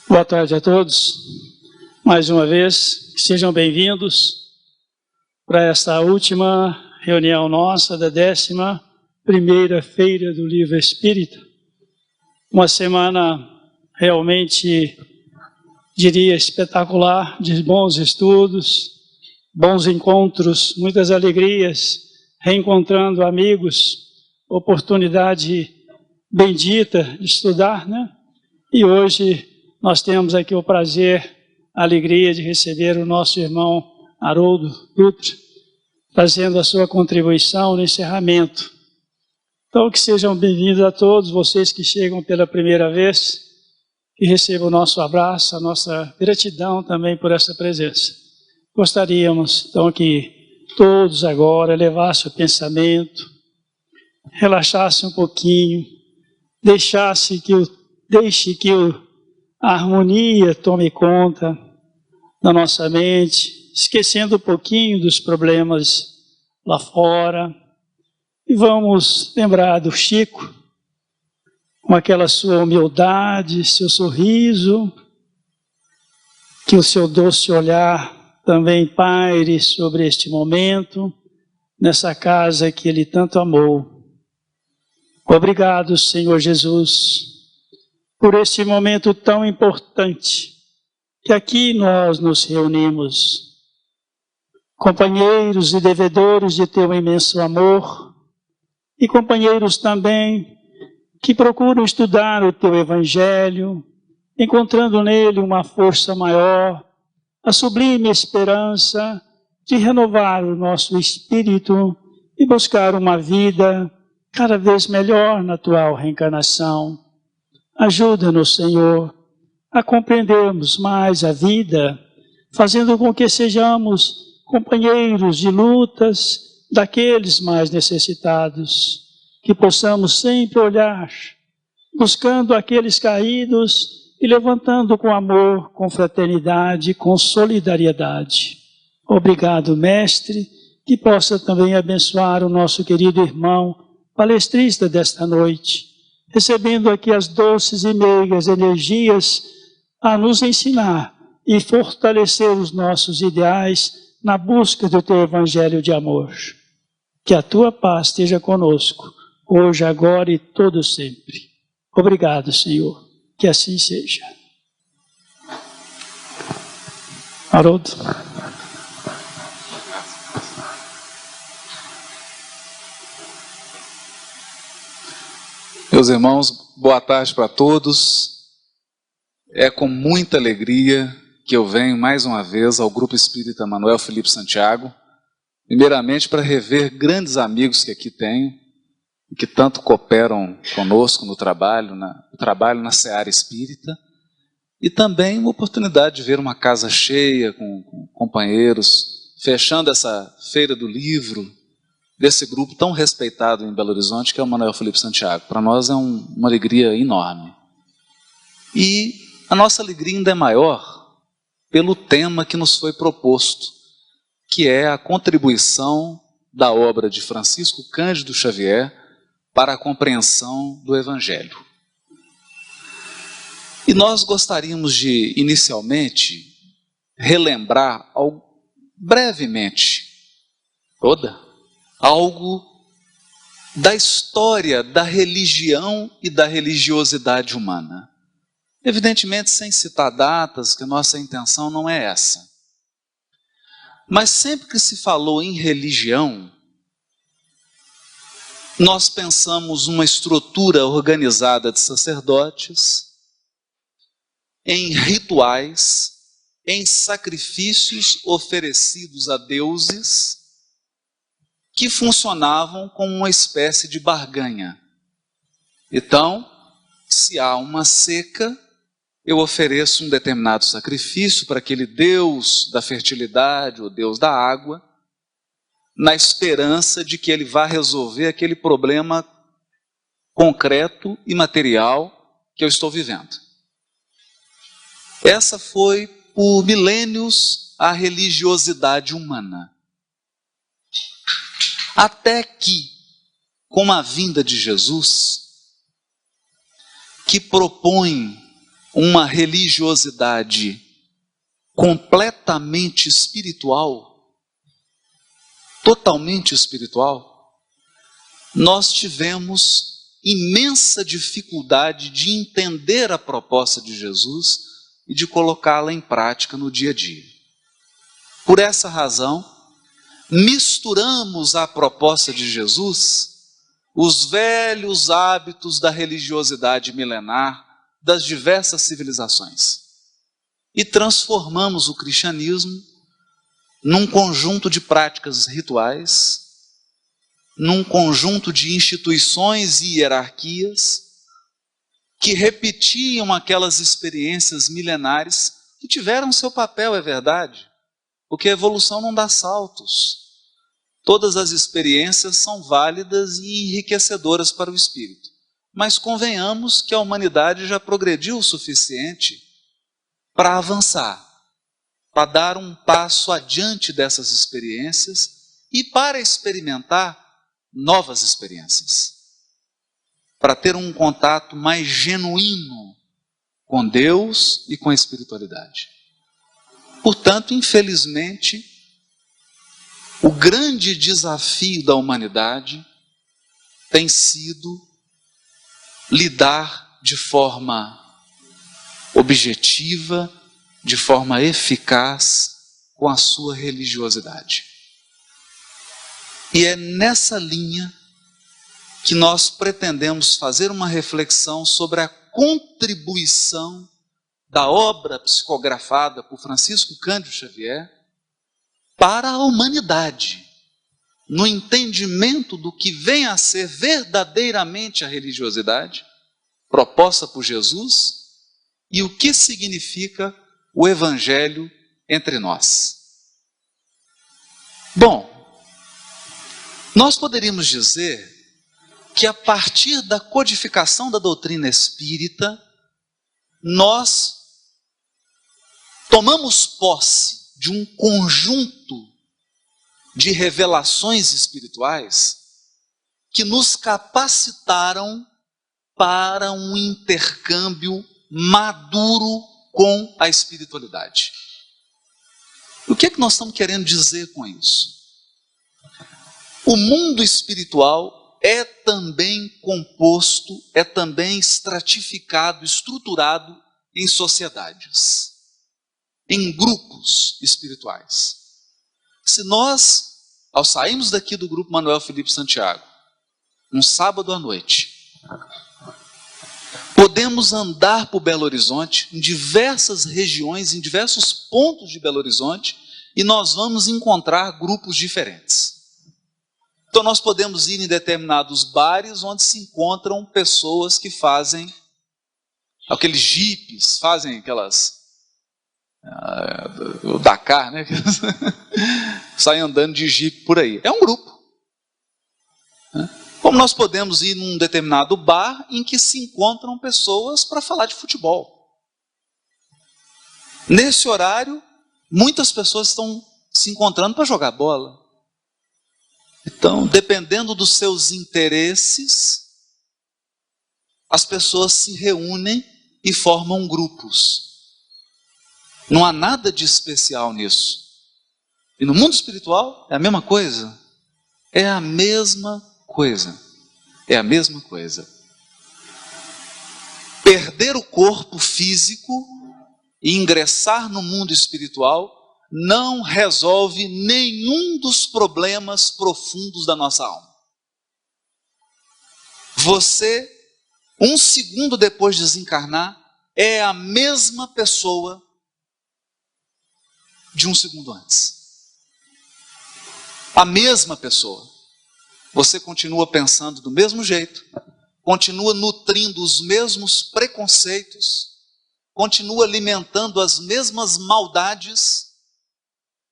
Boa tarde a todos. Mais uma vez, sejam bem-vindos para esta última reunião nossa da 11ª Feira do Livro Espírita. Uma semana realmente, diria, espetacular, de bons estudos, bons encontros, muitas alegrias, reencontrando amigos, oportunidade bendita de estudar, né? E hoje nós temos aqui o prazer, a alegria de receber o nosso irmão Haroldo Dutra, fazendo a sua contribuição no encerramento. Então, que sejam bem-vindos a todos vocês que chegam pela primeira vez, que recebam o nosso abraço, a nossa gratidão também por essa presença. Gostaríamos, então, que todos agora elevassem o pensamento, relaxassem um pouquinho, deixe que a harmonia tome conta da nossa mente, esquecendo um pouquinho dos problemas lá fora. E vamos lembrar do Chico, com aquela sua humildade, seu sorriso, que o seu doce olhar também paire sobre este momento, nessa casa que ele tanto amou. Obrigado, Senhor Jesus, por este momento tão importante, que aqui nós nos reunimos, companheiros e devedores de teu imenso amor, e companheiros também que procuram estudar o teu Evangelho, encontrando nele uma força maior, a sublime esperança de renovar o nosso espírito e buscar uma vida cada vez melhor na atual reencarnação. Ajuda-nos, Senhor, a compreendermos mais a vida, fazendo com que sejamos companheiros de lutas daqueles mais necessitados, que possamos sempre olhar, buscando aqueles caídos e levantando com amor, com fraternidade, com solidariedade. Obrigado, Mestre, que possa também abençoar o nosso querido irmão palestrista desta noite, recebendo aqui as doces e meigas energias a nos ensinar e fortalecer os nossos ideais na busca do teu Evangelho de amor. Que a tua paz esteja conosco, hoje, agora e todo sempre. Obrigado, Senhor. Que assim seja. Haroldo. Meus irmãos, boa tarde para todos. É com muita alegria que eu venho mais uma vez ao Grupo Espírita Manuel Felipe Santiago, primeiramente para rever grandes amigos que aqui tenho, que tanto cooperam conosco no trabalho na seara espírita, e também uma oportunidade de ver uma casa cheia com companheiros, fechando essa feira do livro, desse grupo tão respeitado em Belo Horizonte, que é o Manuel Felipe Santiago. Para nós é uma alegria enorme. E a nossa alegria ainda é maior pelo tema que nos foi proposto, que é a contribuição da obra de Francisco Cândido Xavier para a compreensão do Evangelho. E nós gostaríamos de, inicialmente, relembrar brevemente algo da história da religião e da religiosidade humana. Evidentemente, sem citar datas, que nossa intenção não é essa. Mas sempre que se falou em religião, nós pensamos numa estrutura organizada de sacerdotes, em rituais, em sacrifícios oferecidos a deuses, que funcionavam como uma espécie de barganha. Então, se há uma seca, eu ofereço um determinado sacrifício para aquele deus da fertilidade, ou deus da água, na esperança de que ele vá resolver aquele problema concreto e material que eu estou vivendo. Essa foi, por milênios, a religiosidade humana. Até que, com a vinda de Jesus, que propõe uma religiosidade completamente espiritual, totalmente espiritual, nós tivemos imensa dificuldade de entender a proposta de Jesus e de colocá-la em prática no dia a dia. Por essa razão, misturamos à proposta de Jesus os velhos hábitos da religiosidade milenar das diversas civilizações e transformamos o cristianismo num conjunto de práticas rituais, num conjunto de instituições e hierarquias que repetiam aquelas experiências milenares que tiveram seu papel, é verdade, porque a evolução não dá saltos. Todas as experiências são válidas e enriquecedoras para o espírito. Mas convenhamos que a humanidade já progrediu o suficiente para avançar, para dar um passo adiante dessas experiências e para experimentar novas experiências, para ter um contato mais genuíno com Deus e com a espiritualidade. Portanto, infelizmente, o grande desafio da humanidade tem sido lidar de forma objetiva, de forma eficaz com a sua religiosidade. E é nessa linha que nós pretendemos fazer uma reflexão sobre a contribuição da obra psicografada por Francisco Cândido Xavier para a humanidade, no entendimento do que vem a ser verdadeiramente a religiosidade proposta por Jesus e o que significa o Evangelho entre nós. Bom, nós poderíamos dizer que a partir da codificação da doutrina espírita, nós tomamos posse de um conjunto de revelações espirituais que nos capacitaram para um intercâmbio maduro com a espiritualidade. O que é que nós estamos querendo dizer com isso? O mundo espiritual é também composto, é também estratificado, estruturado em sociedades, em grupos espirituais. Se nós, ao sairmos daqui do grupo Manuel Felipe Santiago, um sábado à noite, podemos andar por Belo Horizonte, em diversas regiões, em diversos pontos de Belo Horizonte, e nós vamos encontrar grupos diferentes. Então nós podemos ir em determinados bares onde se encontram pessoas que fazem aqueles jipes, fazem aquelas... o Dakar, né? Saem andando de jipe por aí. É um grupo. Como nós podemos ir num determinado bar em que se encontram pessoas para falar de futebol. Nesse horário, muitas pessoas estão se encontrando para jogar bola. Então, dependendo dos seus interesses, as pessoas se reúnem e formam grupos. Não há nada de especial nisso. E no mundo espiritual é a mesma coisa. É a mesma coisa. É a mesma coisa. Perder o corpo físico e ingressar no mundo espiritual não resolve nenhum dos problemas profundos da nossa alma. Você, um segundo depois de desencarnar, é a mesma pessoa de um segundo antes. A mesma pessoa. Você continua pensando do mesmo jeito, continua nutrindo os mesmos preconceitos, continua alimentando as mesmas maldades,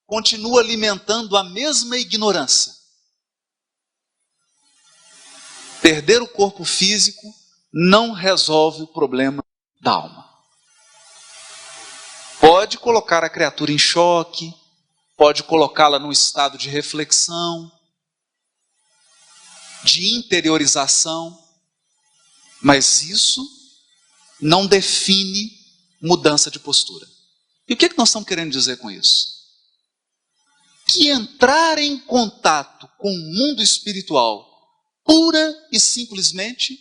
continua alimentando a mesma ignorância. Perder o corpo físico não resolve o problema da alma. Pode colocar a criatura em choque, pode colocá-la num estado de reflexão, de interiorização, mas isso não define mudança de postura. E o que nós estamos querendo dizer com isso? Que entrar em contato com o mundo espiritual, pura e simplesmente,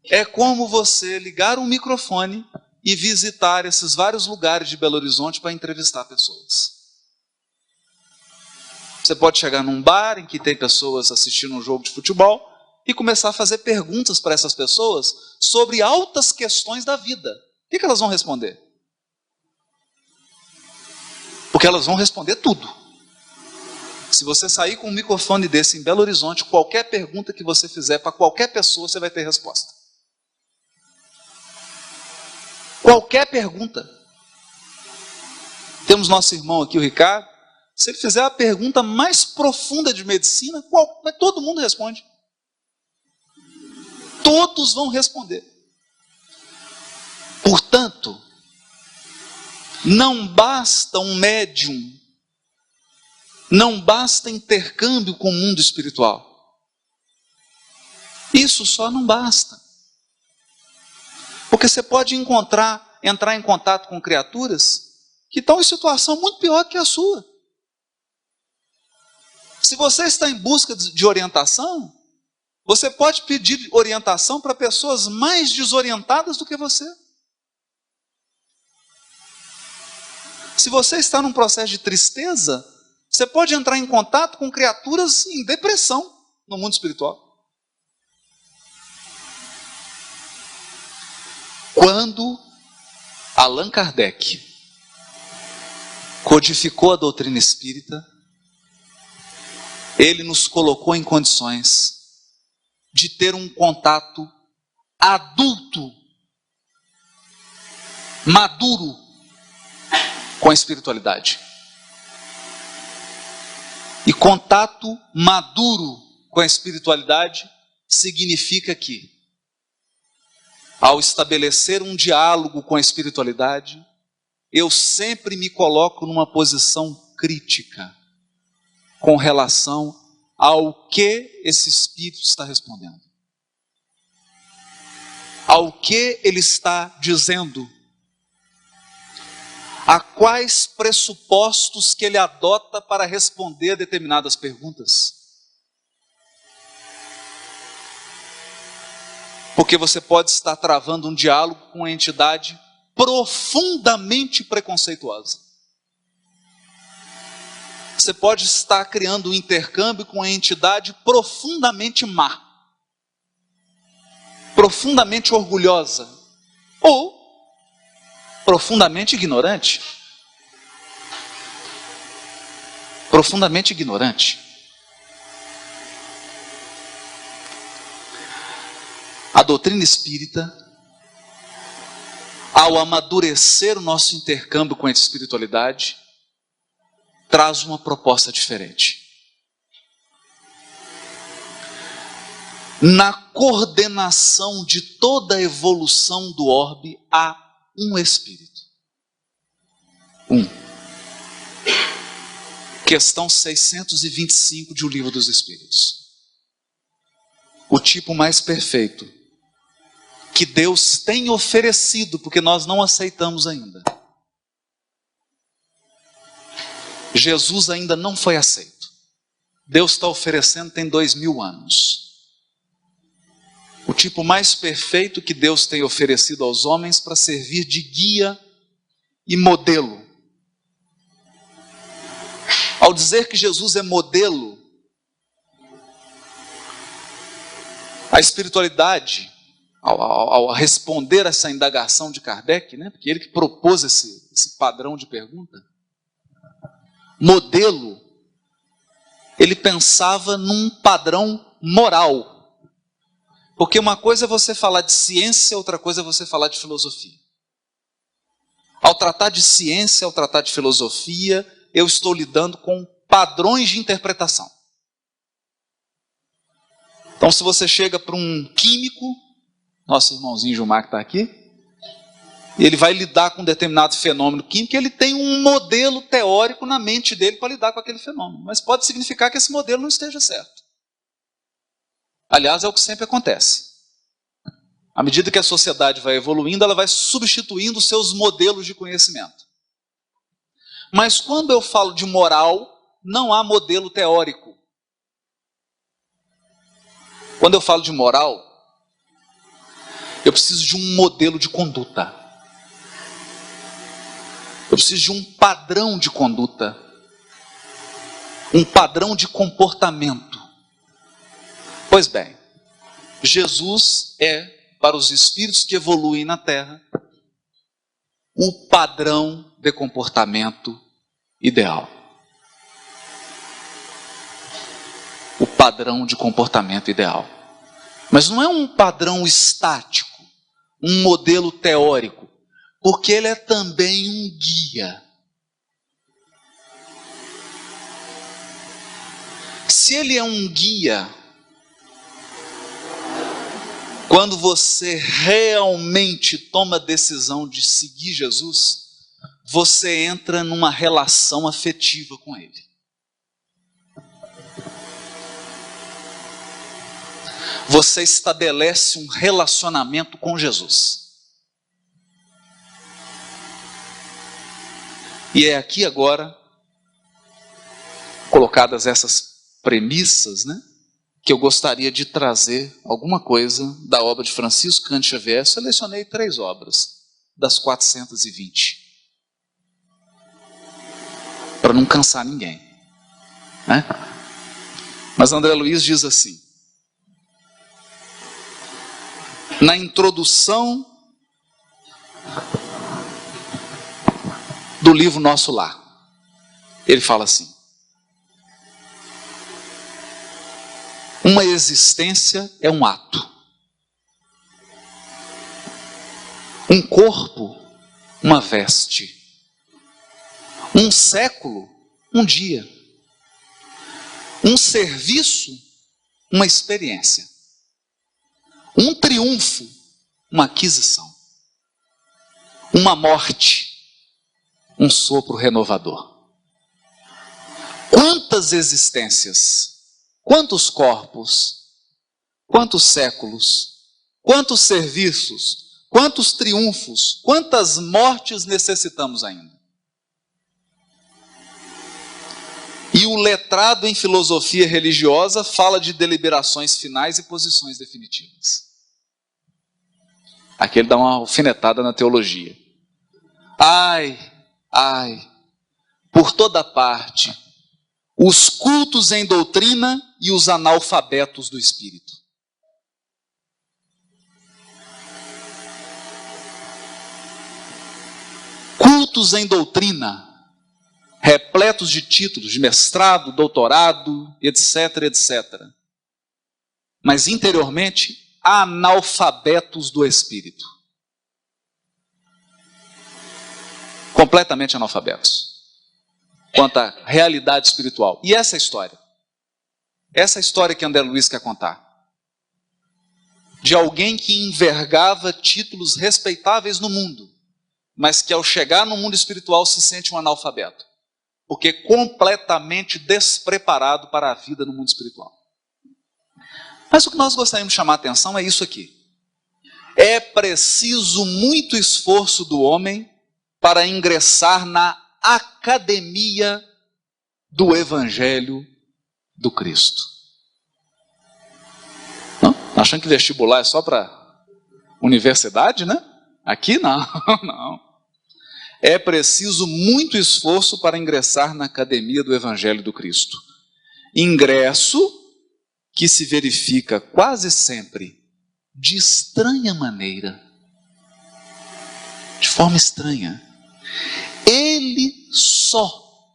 é como você ligar um microfone e visitar esses vários lugares de Belo Horizonte para entrevistar pessoas. Você pode chegar num bar em que tem pessoas assistindo um jogo de futebol e começar a fazer perguntas para essas pessoas sobre altas questões da vida. O que elas vão responder? Porque elas vão responder tudo. Se você sair com um microfone desse em Belo Horizonte, qualquer pergunta que você fizer para qualquer pessoa, você vai ter resposta. Qualquer pergunta. Temos nosso irmão aqui, o Ricardo. Se ele fizer a pergunta mais profunda de medicina, todo mundo responde. Todos vão responder. Portanto, não basta um médium, não basta intercâmbio com o mundo espiritual. Isso só não basta. Porque você pode entrar em contato com criaturas que estão em situação muito pior que a sua. Se você está em busca de orientação, você pode pedir orientação para pessoas mais desorientadas do que você. Se você está num processo de tristeza, você pode entrar em contato com criaturas em depressão no mundo espiritual. Quando Allan Kardec codificou a doutrina espírita, ele nos colocou em condições de ter um contato adulto, maduro com a espiritualidade. E contato maduro com a espiritualidade significa que, ao estabelecer um diálogo com a espiritualidade, eu sempre me coloco numa posição crítica com relação ao que esse espírito está respondendo, ao que ele está dizendo, a quais pressupostos que ele adota para responder a determinadas perguntas. Porque você pode estar travando um diálogo com uma entidade profundamente preconceituosa. Você pode estar criando um intercâmbio com uma entidade profundamente má, profundamente orgulhosa, ou profundamente ignorante. Profundamente ignorante. A doutrina espírita, ao amadurecer o nosso intercâmbio com a espiritualidade, traz uma proposta diferente. Na coordenação de toda a evolução do orbe, há um espírito. Questão 625 de O Livro dos Espíritos. O tipo mais perfeito que Deus tem oferecido, porque nós não aceitamos ainda. Jesus ainda não foi aceito. Deus está oferecendo tem 2000 anos. O tipo mais perfeito que Deus tem oferecido aos homens para servir de guia e modelo. Ao dizer que Jesus é modelo, a espiritualidade, ao responder essa indagação de Kardec, né, porque ele que propôs esse padrão de pergunta, modelo, ele pensava num padrão moral. Porque uma coisa é você falar de ciência, outra coisa é você falar de filosofia. Ao tratar de ciência, ao tratar de filosofia, eu estou lidando com padrões de interpretação. Então, se você chega para um químico, nosso irmãozinho Gilmar que está aqui, e ele vai lidar com um determinado fenômeno químico, ele tem um modelo teórico na mente dele para lidar com aquele fenômeno. Mas pode significar que esse modelo não esteja certo. Aliás, é o que sempre acontece. À medida que a sociedade vai evoluindo, ela vai substituindo seus modelos de conhecimento. Mas quando eu falo de moral, não há modelo teórico. Quando eu falo de moral, eu preciso de um modelo de conduta. Eu preciso de um padrão de conduta. Um padrão de comportamento. Pois bem, Jesus é, para os espíritos que evoluem na Terra, o padrão de comportamento ideal. O padrão de comportamento ideal. Mas não é um padrão estático, um modelo teórico, porque ele é também um guia. Se ele é um guia, quando você realmente toma a decisão de seguir Jesus, você entra numa relação afetiva com ele. Você estabelece um relacionamento com Jesus. E é aqui agora, colocadas essas premissas, né, que eu gostaria de trazer alguma coisa da obra de Francisco Cândido Xavier. Selecionei 3 obras das 420. Para não cansar ninguém, né? Mas André Luiz diz assim, na introdução do livro Nosso Lar, ele fala assim: uma existência é um ato, um corpo, uma veste, um século, um dia, um serviço, uma experiência, um triunfo, uma aquisição, uma morte, um sopro renovador. Quantas existências, quantos corpos, quantos séculos, quantos serviços, quantos triunfos, quantas mortes necessitamos ainda? E o letrado em filosofia religiosa fala de deliberações finais e posições definitivas. Aqui ele dá uma alfinetada na teologia. Ai, por toda parte, os cultos em doutrina e os analfabetos do espírito. Cultos em doutrina, repletos de títulos, de mestrado, doutorado, etc, etc. Mas interiormente, analfabetos do espírito. Completamente analfabetos quanto à realidade espiritual. E essa é a história que André Luiz quer contar. De alguém que envergava títulos respeitáveis no mundo, mas que ao chegar no mundo espiritual se sente um analfabeto, porque completamente despreparado para a vida no mundo espiritual. Mas o que nós gostaríamos de chamar a atenção é isso aqui. É preciso muito esforço do homem para ingressar na academia do Evangelho do Cristo. Não? Achando que vestibular é só para universidade, né? Aqui não, não. É preciso muito esforço para ingressar na academia do Evangelho do Cristo. Ingresso que se verifica quase sempre de estranha maneira, de forma estranha. Ele só,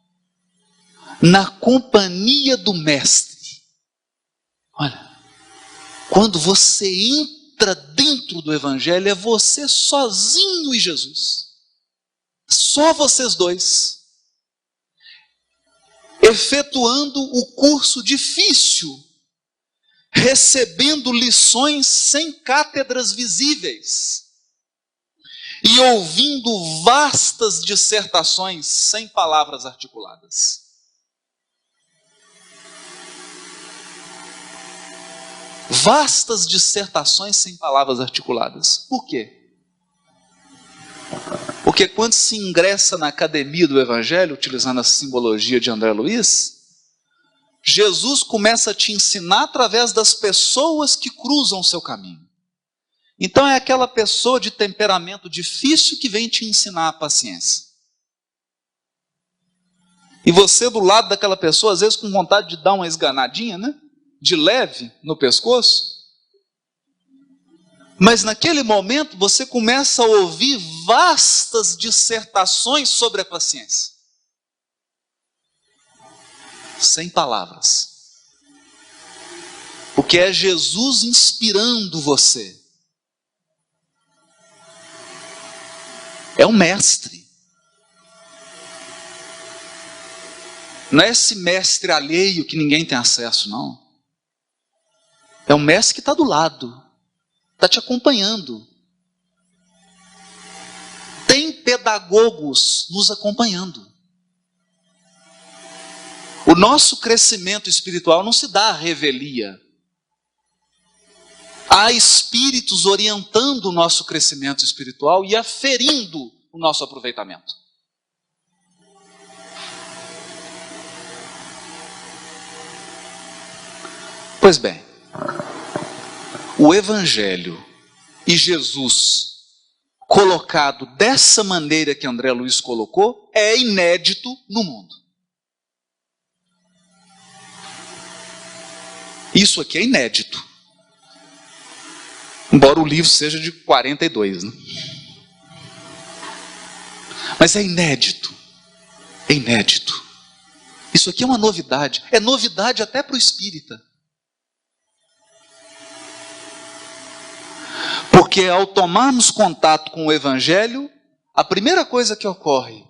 na companhia do Mestre. Olha, quando você entra dentro do Evangelho, é você sozinho e Jesus. Só vocês dois. Efetuando o curso difícil, recebendo lições sem cátedras visíveis e ouvindo vastas dissertações sem palavras articuladas. Vastas dissertações sem palavras articuladas. Por quê? Porque quando se ingressa na academia do Evangelho, utilizando a simbologia de André Luiz, Jesus começa a te ensinar através das pessoas que cruzam o seu caminho. Então é aquela pessoa de temperamento difícil que vem te ensinar a paciência. E você do lado daquela pessoa, às vezes com vontade de dar uma esganadinha, né? De leve no pescoço. Mas naquele momento você começa a ouvir vastas dissertações sobre a paciência. Sem palavras. Porque é Jesus inspirando você. É um mestre. Não é esse mestre alheio que ninguém tem acesso, não. É um mestre que está do lado. Está te acompanhando. Tem pedagogos nos acompanhando. O nosso crescimento espiritual não se dá à revelia. Há espíritos orientando o nosso crescimento espiritual e aferindo o nosso aproveitamento. Pois bem, o Evangelho e Jesus colocado dessa maneira que André Luiz colocou é inédito no mundo. Isso aqui é inédito. Embora o livro seja de 42, né? Mas é inédito. É inédito. Isso aqui é uma novidade. É novidade até para o espírita. Porque ao tomarmos contato com o Evangelho, a primeira coisa que ocorre,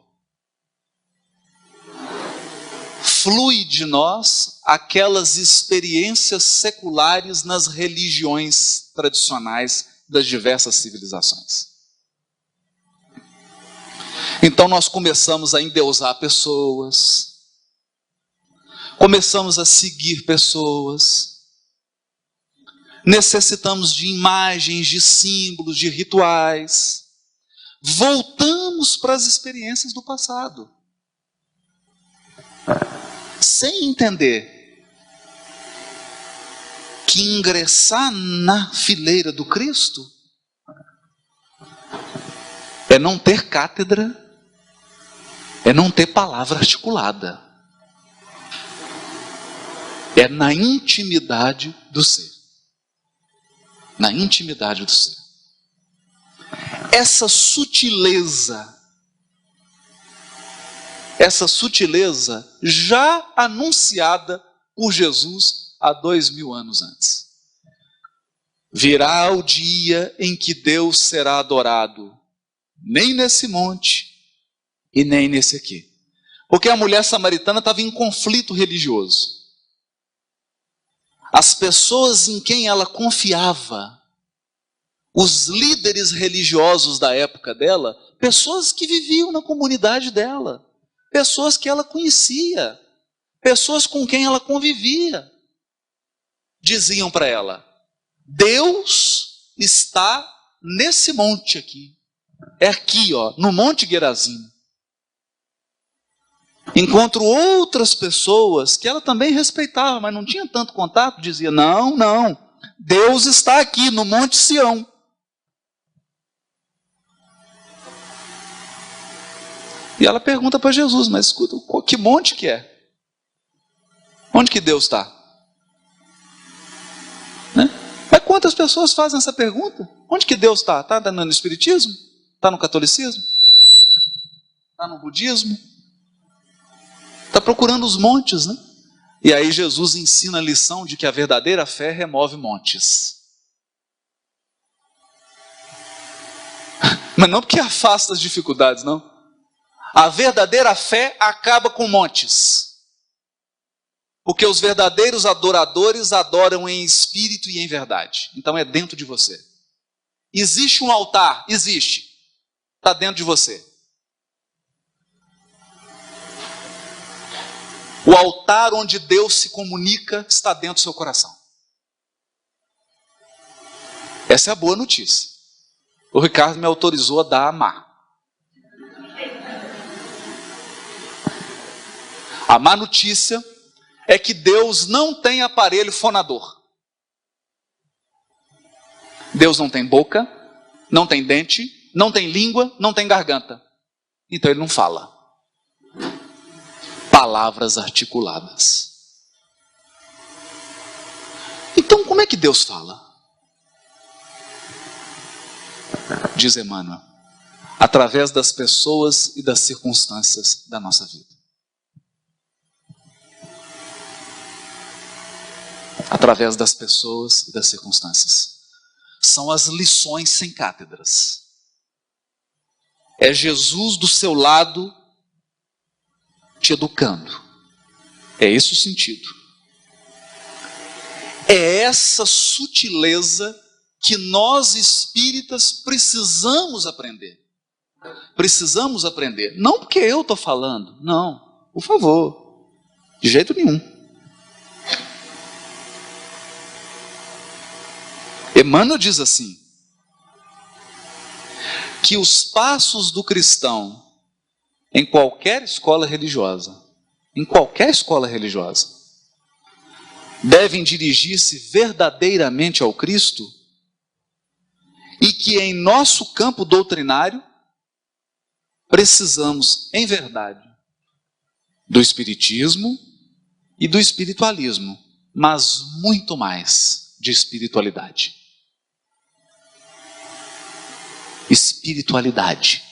flui de nós aquelas experiências seculares nas religiões tradicionais das diversas civilizações. Então nós começamos a endeusar pessoas, começamos a seguir pessoas, necessitamos de imagens, de símbolos, de rituais, voltamos para as experiências do passado. Sem entender que ingressar na fileira do Cristo é não ter cátedra, é não ter palavra articulada, é na intimidade do ser. Na intimidade do ser. Essa sutileza já anunciada por Jesus há 2000 anos antes. Virá o dia em que Deus será adorado, nem nesse monte e nem nesse aqui. Porque a mulher samaritana estava em conflito religioso. As pessoas em quem ela confiava, os líderes religiosos da época dela, pessoas que viviam na comunidade dela, pessoas que ela conhecia, pessoas com quem ela convivia, diziam para ela: Deus está nesse monte aqui, é aqui, ó, no Monte Gerazim. Encontro outras pessoas que ela também respeitava, mas não tinha tanto contato, dizia: não, Deus está aqui no Monte Sião. E ela pergunta para Jesus: mas escuta, que monte que é? Onde que Deus está? Né? Mas quantas pessoas fazem essa pergunta? Onde que Deus está? Está no Espiritismo? Está no Catolicismo? Está no Budismo? Está procurando os montes, né? E aí Jesus ensina a lição de que a verdadeira fé remove montes. Mas não porque afasta as dificuldades, não. A verdadeira fé acaba com montes. Porque os verdadeiros adoradores adoram em espírito e em verdade. Então é dentro de você. Existe um altar? Existe. Está dentro de você. O altar onde Deus se comunica está dentro do seu coração. Essa é a boa notícia. O Ricardo me autorizou a dar a má. A má notícia é que Deus não tem aparelho fonador. Deus não tem boca, não tem dente, não tem língua, não tem garganta. Então ele não fala. Palavras articuladas. Então como é que Deus fala? Diz Emmanuel, através das pessoas e das circunstâncias da nossa vida. Através das pessoas e das circunstâncias. São as lições sem cátedras. É Jesus do seu lado te educando. É esse o sentido. É essa sutileza que nós espíritas precisamos aprender. Precisamos aprender. Não porque eu estou falando. Não, por favor. De jeito nenhum. Emmanuel diz assim, que os passos do cristão em qualquer escola religiosa, devem dirigir-se verdadeiramente ao Cristo e que em nosso campo doutrinário precisamos, em verdade, do espiritismo e do espiritualismo, mas muito mais de espiritualidade. Espiritualidade.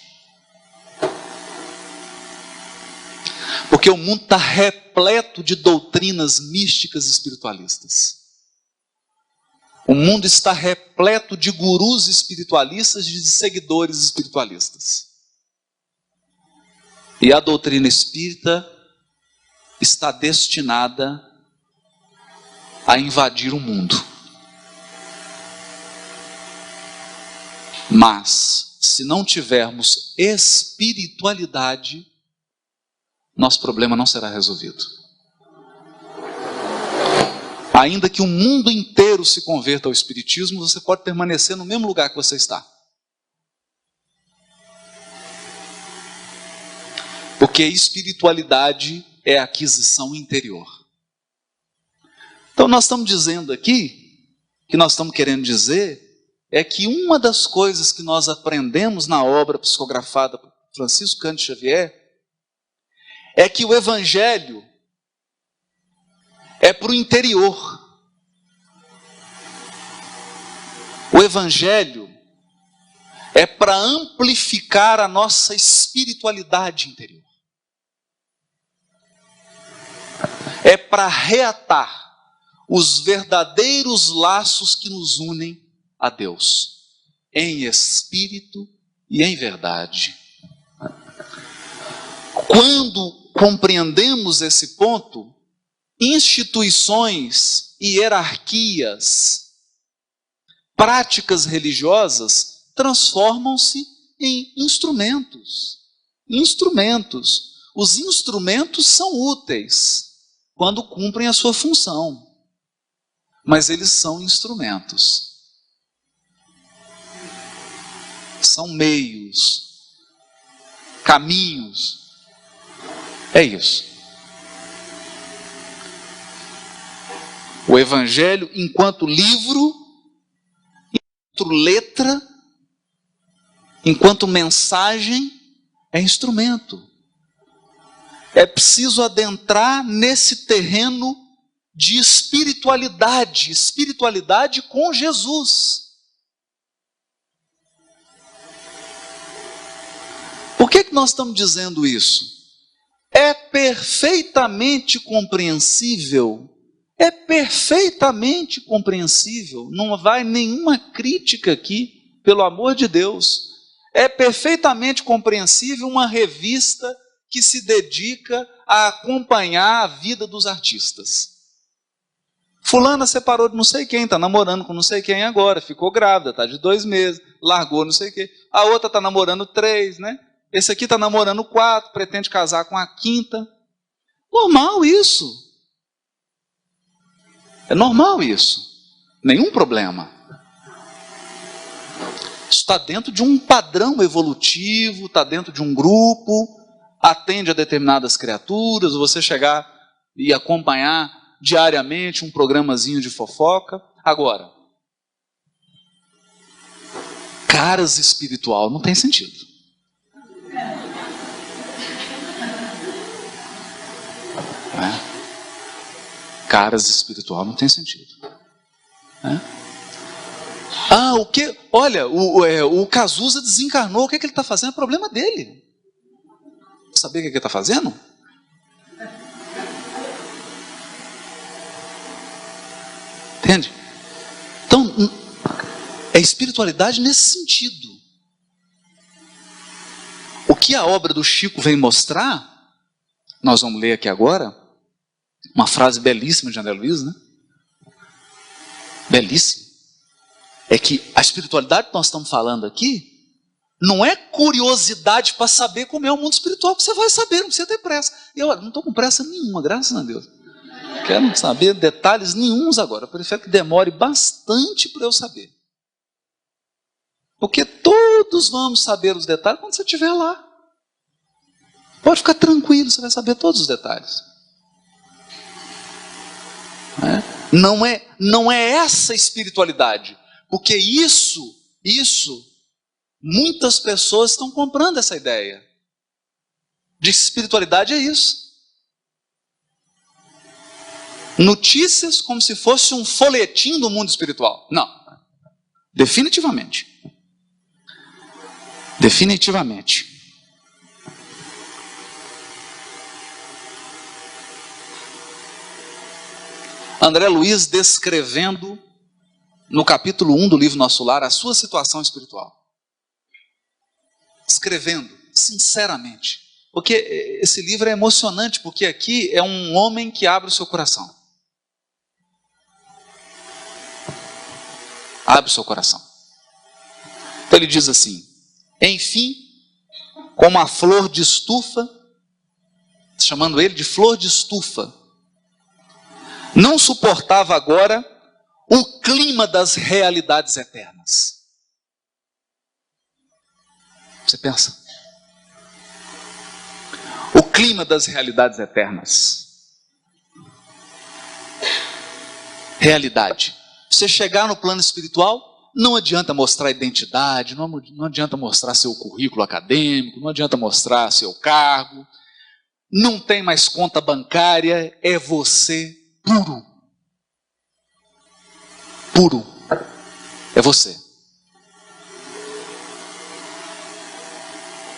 Porque o mundo está repleto de doutrinas místicas espiritualistas. O mundo está repleto de gurus espiritualistas e de seguidores espiritualistas. E a doutrina espírita está destinada a invadir o mundo. Mas, se não tivermos espiritualidade, nosso problema não será resolvido. Ainda que o mundo inteiro se converta ao espiritismo, você pode permanecer no mesmo lugar que você está. Porque espiritualidade é aquisição interior. Então nós estamos dizendo aqui, que nós estamos querendo dizer, é que uma das coisas que nós aprendemos na obra psicografada por Francisco Cândido Xavier, é que o Evangelho é para o interior. O Evangelho é para amplificar a nossa espiritualidade interior. É para reatar os verdadeiros laços que nos unem a Deus, em espírito e em verdade. Quando compreendemos esse ponto, instituições, hierarquias, práticas religiosas transformam-se em instrumentos. Instrumentos. Os instrumentos são úteis quando cumprem a sua função, mas eles são instrumentos. São meios, caminhos. É isso. O Evangelho, enquanto livro, enquanto letra, enquanto mensagem, é instrumento. É preciso adentrar nesse terreno de espiritualidade, espiritualidade com Jesus. Por que nós estamos dizendo isso? É perfeitamente compreensível, não vai nenhuma crítica aqui, pelo amor de Deus. É perfeitamente compreensível uma revista que se dedica a acompanhar a vida dos artistas. Fulana separou de não sei quem, está namorando com não sei quem agora, ficou grávida, está de 2 meses, largou não sei quem. A outra está namorando 3, né? Esse aqui está namorando 4, pretende casar com a 5ª. Normal isso. É normal isso. Nenhum problema. está dentro de um padrão evolutivo, está dentro de um grupo, atende a determinadas criaturas, você chegar e acompanhar diariamente um programazinho de fofoca. Agora, caras espiritual não tem sentido. Caras espiritual não tem sentido. O que? Olha, o Cazuza desencarnou, o que ele está fazendo? É problema dele. Saber o que ele está fazendo? Entende? Então, é espiritualidade nesse sentido. O que a obra do Chico vem mostrar, nós vamos ler aqui agora, uma frase belíssima de André Luiz, né? Belíssima. É que a espiritualidade que nós estamos falando aqui não é curiosidade para saber como é o mundo espiritual, que você vai saber, não precisa ter pressa. Eu não estou com pressa nenhuma, graças a Deus. Quero saber detalhes nenhuns agora. Eu prefiro que demore bastante para eu saber. Porque todos vamos saber os detalhes quando você estiver lá. Pode ficar tranquilo, você vai saber todos os detalhes. Não é essa espiritualidade. Porque isso, muitas pessoas estão comprando essa ideia. De espiritualidade é isso. Notícias como se fosse um folhetim do mundo espiritual. Não. Definitivamente. Definitivamente. André Luiz descrevendo no capítulo 1 do livro Nosso Lar a sua situação espiritual. Escrevendo, sinceramente. Porque esse livro é emocionante, porque aqui é um homem que abre o seu coração. Abre o seu coração. Então ele diz assim: enfim, como a flor de estufa, chamando ele de flor de estufa, não suportava agora o clima das realidades eternas. Você pensa? O clima das realidades eternas. Realidade. Você chegar no plano espiritual, não adianta mostrar identidade, não adianta mostrar seu currículo acadêmico, não adianta mostrar seu cargo, não tem mais conta bancária, é você puro. Puro. É você.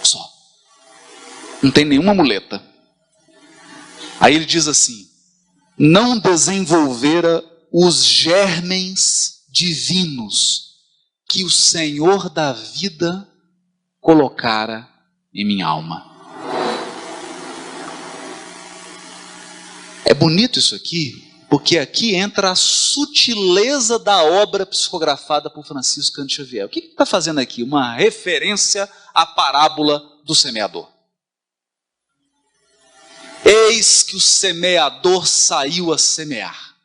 Só. Não tem nenhuma muleta. Aí ele diz assim: não desenvolvera os germens divinos que o Senhor da vida colocara em minha alma. É bonito isso aqui, porque aqui entra a sutileza da obra psicografada por Francisco Cândido Xavier. O que ele está fazendo aqui? Uma referência à parábola do semeador. Eis que o semeador saiu a semear.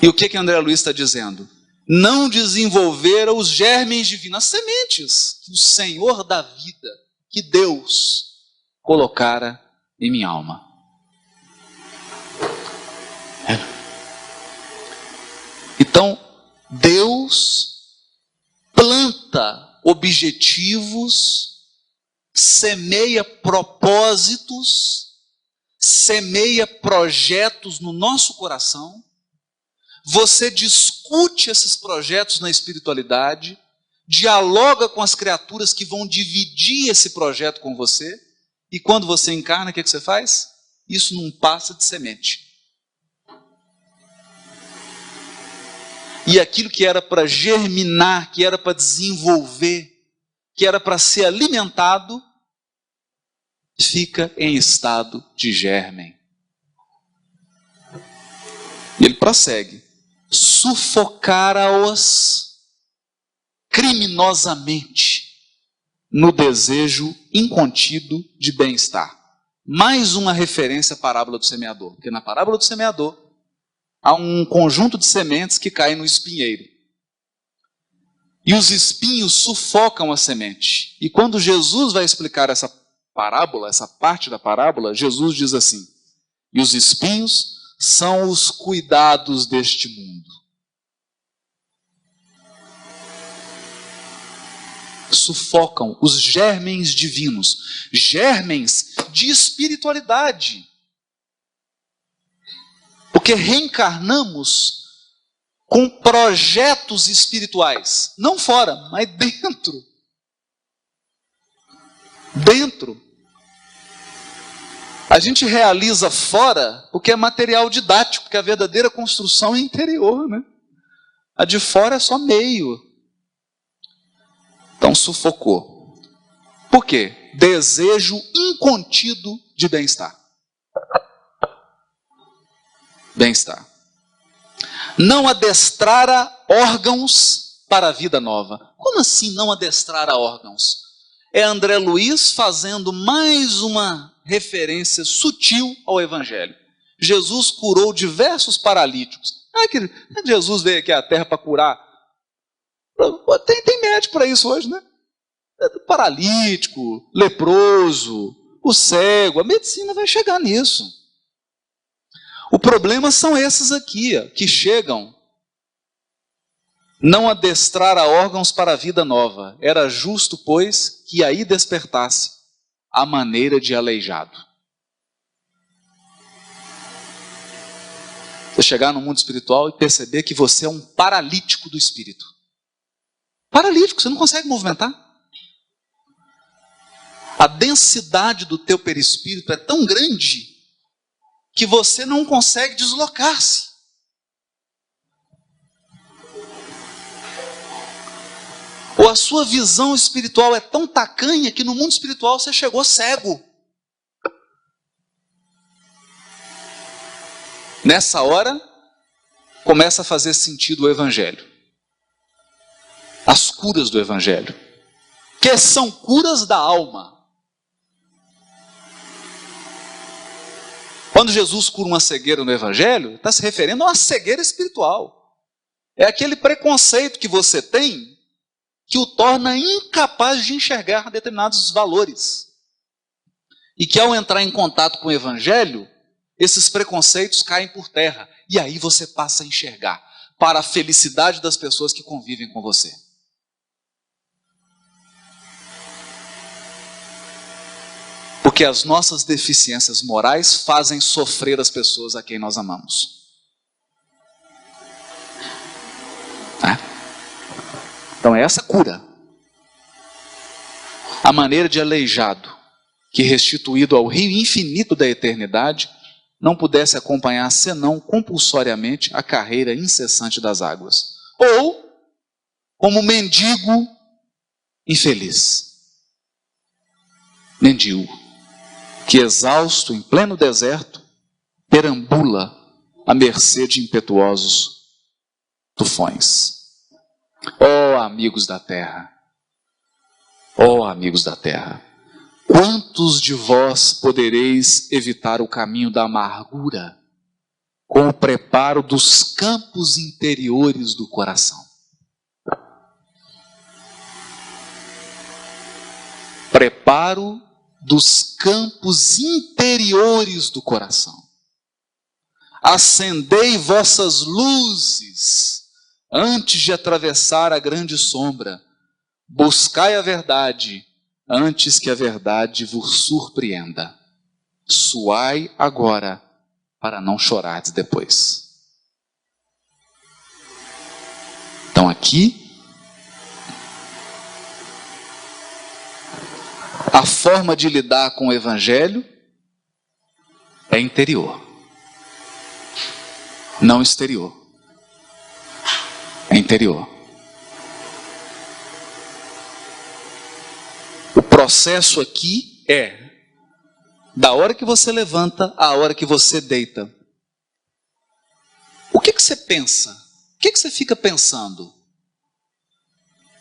E o que André Luiz está dizendo? Não desenvolveram os germens divinos, as sementes que o Senhor da vida, que Deus colocara em minha alma. Então, Deus planta objetivos, semeia propósitos, semeia projetos no nosso coração. Você discute esses projetos na espiritualidade, dialoga com as criaturas que vão dividir esse projeto com você, e quando você encarna, o que você faz? Isso não passa de semente. E aquilo que era para germinar, que era para desenvolver, que era para ser alimentado, fica em estado de germen. E ele prossegue: sufocara-os criminosamente no desejo incontido de bem-estar. Mais uma referência à parábola do semeador, porque na parábola do semeador há um conjunto de sementes que caem no espinheiro. E os espinhos sufocam a semente. E quando Jesus vai explicar essa parábola, essa parte da parábola, Jesus diz assim: e os espinhos são os cuidados deste mundo. Sufocam os germens divinos, germens de espiritualidade. Porque reencarnamos com projetos espirituais, não fora, mas dentro. Dentro. A gente realiza fora porque é material didático, porque a verdadeira construção é interior, né? A de fora é só meio. Então sufocou. Por quê? Desejo incontido de bem-estar. Bem-estar. Não adestrara órgãos para a vida nova. Como assim não adestrara órgãos? É André Luiz fazendo mais uma referência sutil ao Evangelho. Jesus curou diversos paralíticos. Não é que Jesus veio aqui à Terra para curar. Tem médico para isso hoje, né? Paralítico, leproso, o cego, a medicina vai chegar nisso. O problema são esses aqui, ó, que chegam. Não adestrar a órgãos para a vida nova. Era justo, pois, que aí despertasse a maneira de aleijado. Você chegar no mundo espiritual e perceber que você é um paralítico do espírito. Paralítico, você não consegue movimentar. A densidade do teu perispírito é tão grande que você não consegue deslocar-se. Ou a sua visão espiritual é tão tacanha que no mundo espiritual você chegou cego. Nessa hora, começa a fazer sentido o Evangelho. As curas do Evangelho. Que são curas da alma. Quando Jesus cura uma cegueira no Evangelho, está se referindo a uma cegueira espiritual. É aquele preconceito que você tem que o torna incapaz de enxergar determinados valores. E que ao entrar em contato com o Evangelho, esses preconceitos caem por terra. E aí você passa a enxergar para a felicidade das pessoas que convivem com você. Porque as nossas deficiências morais fazem sofrer as pessoas a quem nós amamos. Então é essa cura. A maneira de aleijado, que restituído ao rio infinito da eternidade, não pudesse acompanhar senão compulsoriamente a carreira incessante das águas. Ou, como mendigo infeliz. Mendigo, que exausto em pleno deserto, perambula à mercê de impetuosos tufões. Ó amigos da terra, ó amigos da terra, quantos de vós podereis evitar o caminho da amargura com o preparo dos campos interiores do coração? Preparo dos campos interiores do coração. Acendei vossas luzes antes de atravessar a grande sombra. Buscai a verdade antes que a verdade vos surpreenda. Suai agora para não chorardes depois. Então aqui, a forma de lidar com o Evangelho é interior, não exterior. É interior. O processo aqui é da hora que você levanta à hora que você deita. O que você pensa? O que você fica pensando?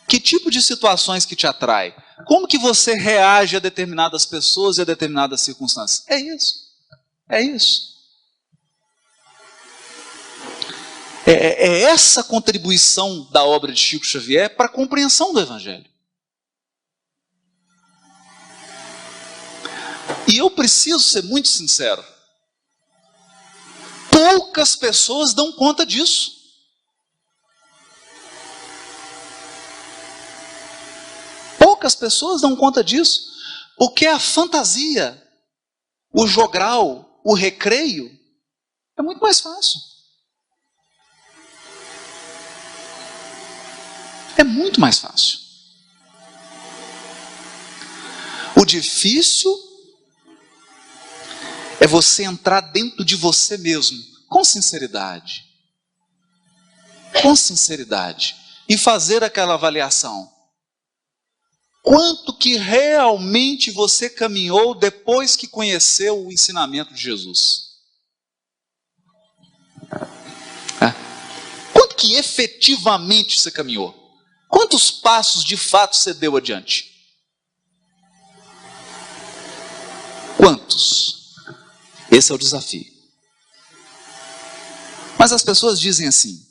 Que tipo de situações que te atrai? Como que você reage a determinadas pessoas e a determinadas circunstâncias? É isso. É isso. É essa contribuição da obra de Chico Xavier para a compreensão do Evangelho. E eu preciso ser muito sincero. Poucas pessoas dão conta disso. Poucas pessoas dão conta disso. Porque a fantasia, o jogral, o recreio, é muito mais fácil. É muito mais fácil. O difícil é você entrar dentro de você mesmo, com sinceridade. Com sinceridade. E fazer aquela avaliação. Quanto que realmente você caminhou depois que conheceu o ensinamento de Jesus? Quanto que efetivamente você caminhou? Quantos passos de fato você deu adiante? Quantos? Esse é o desafio. Mas as pessoas dizem assim: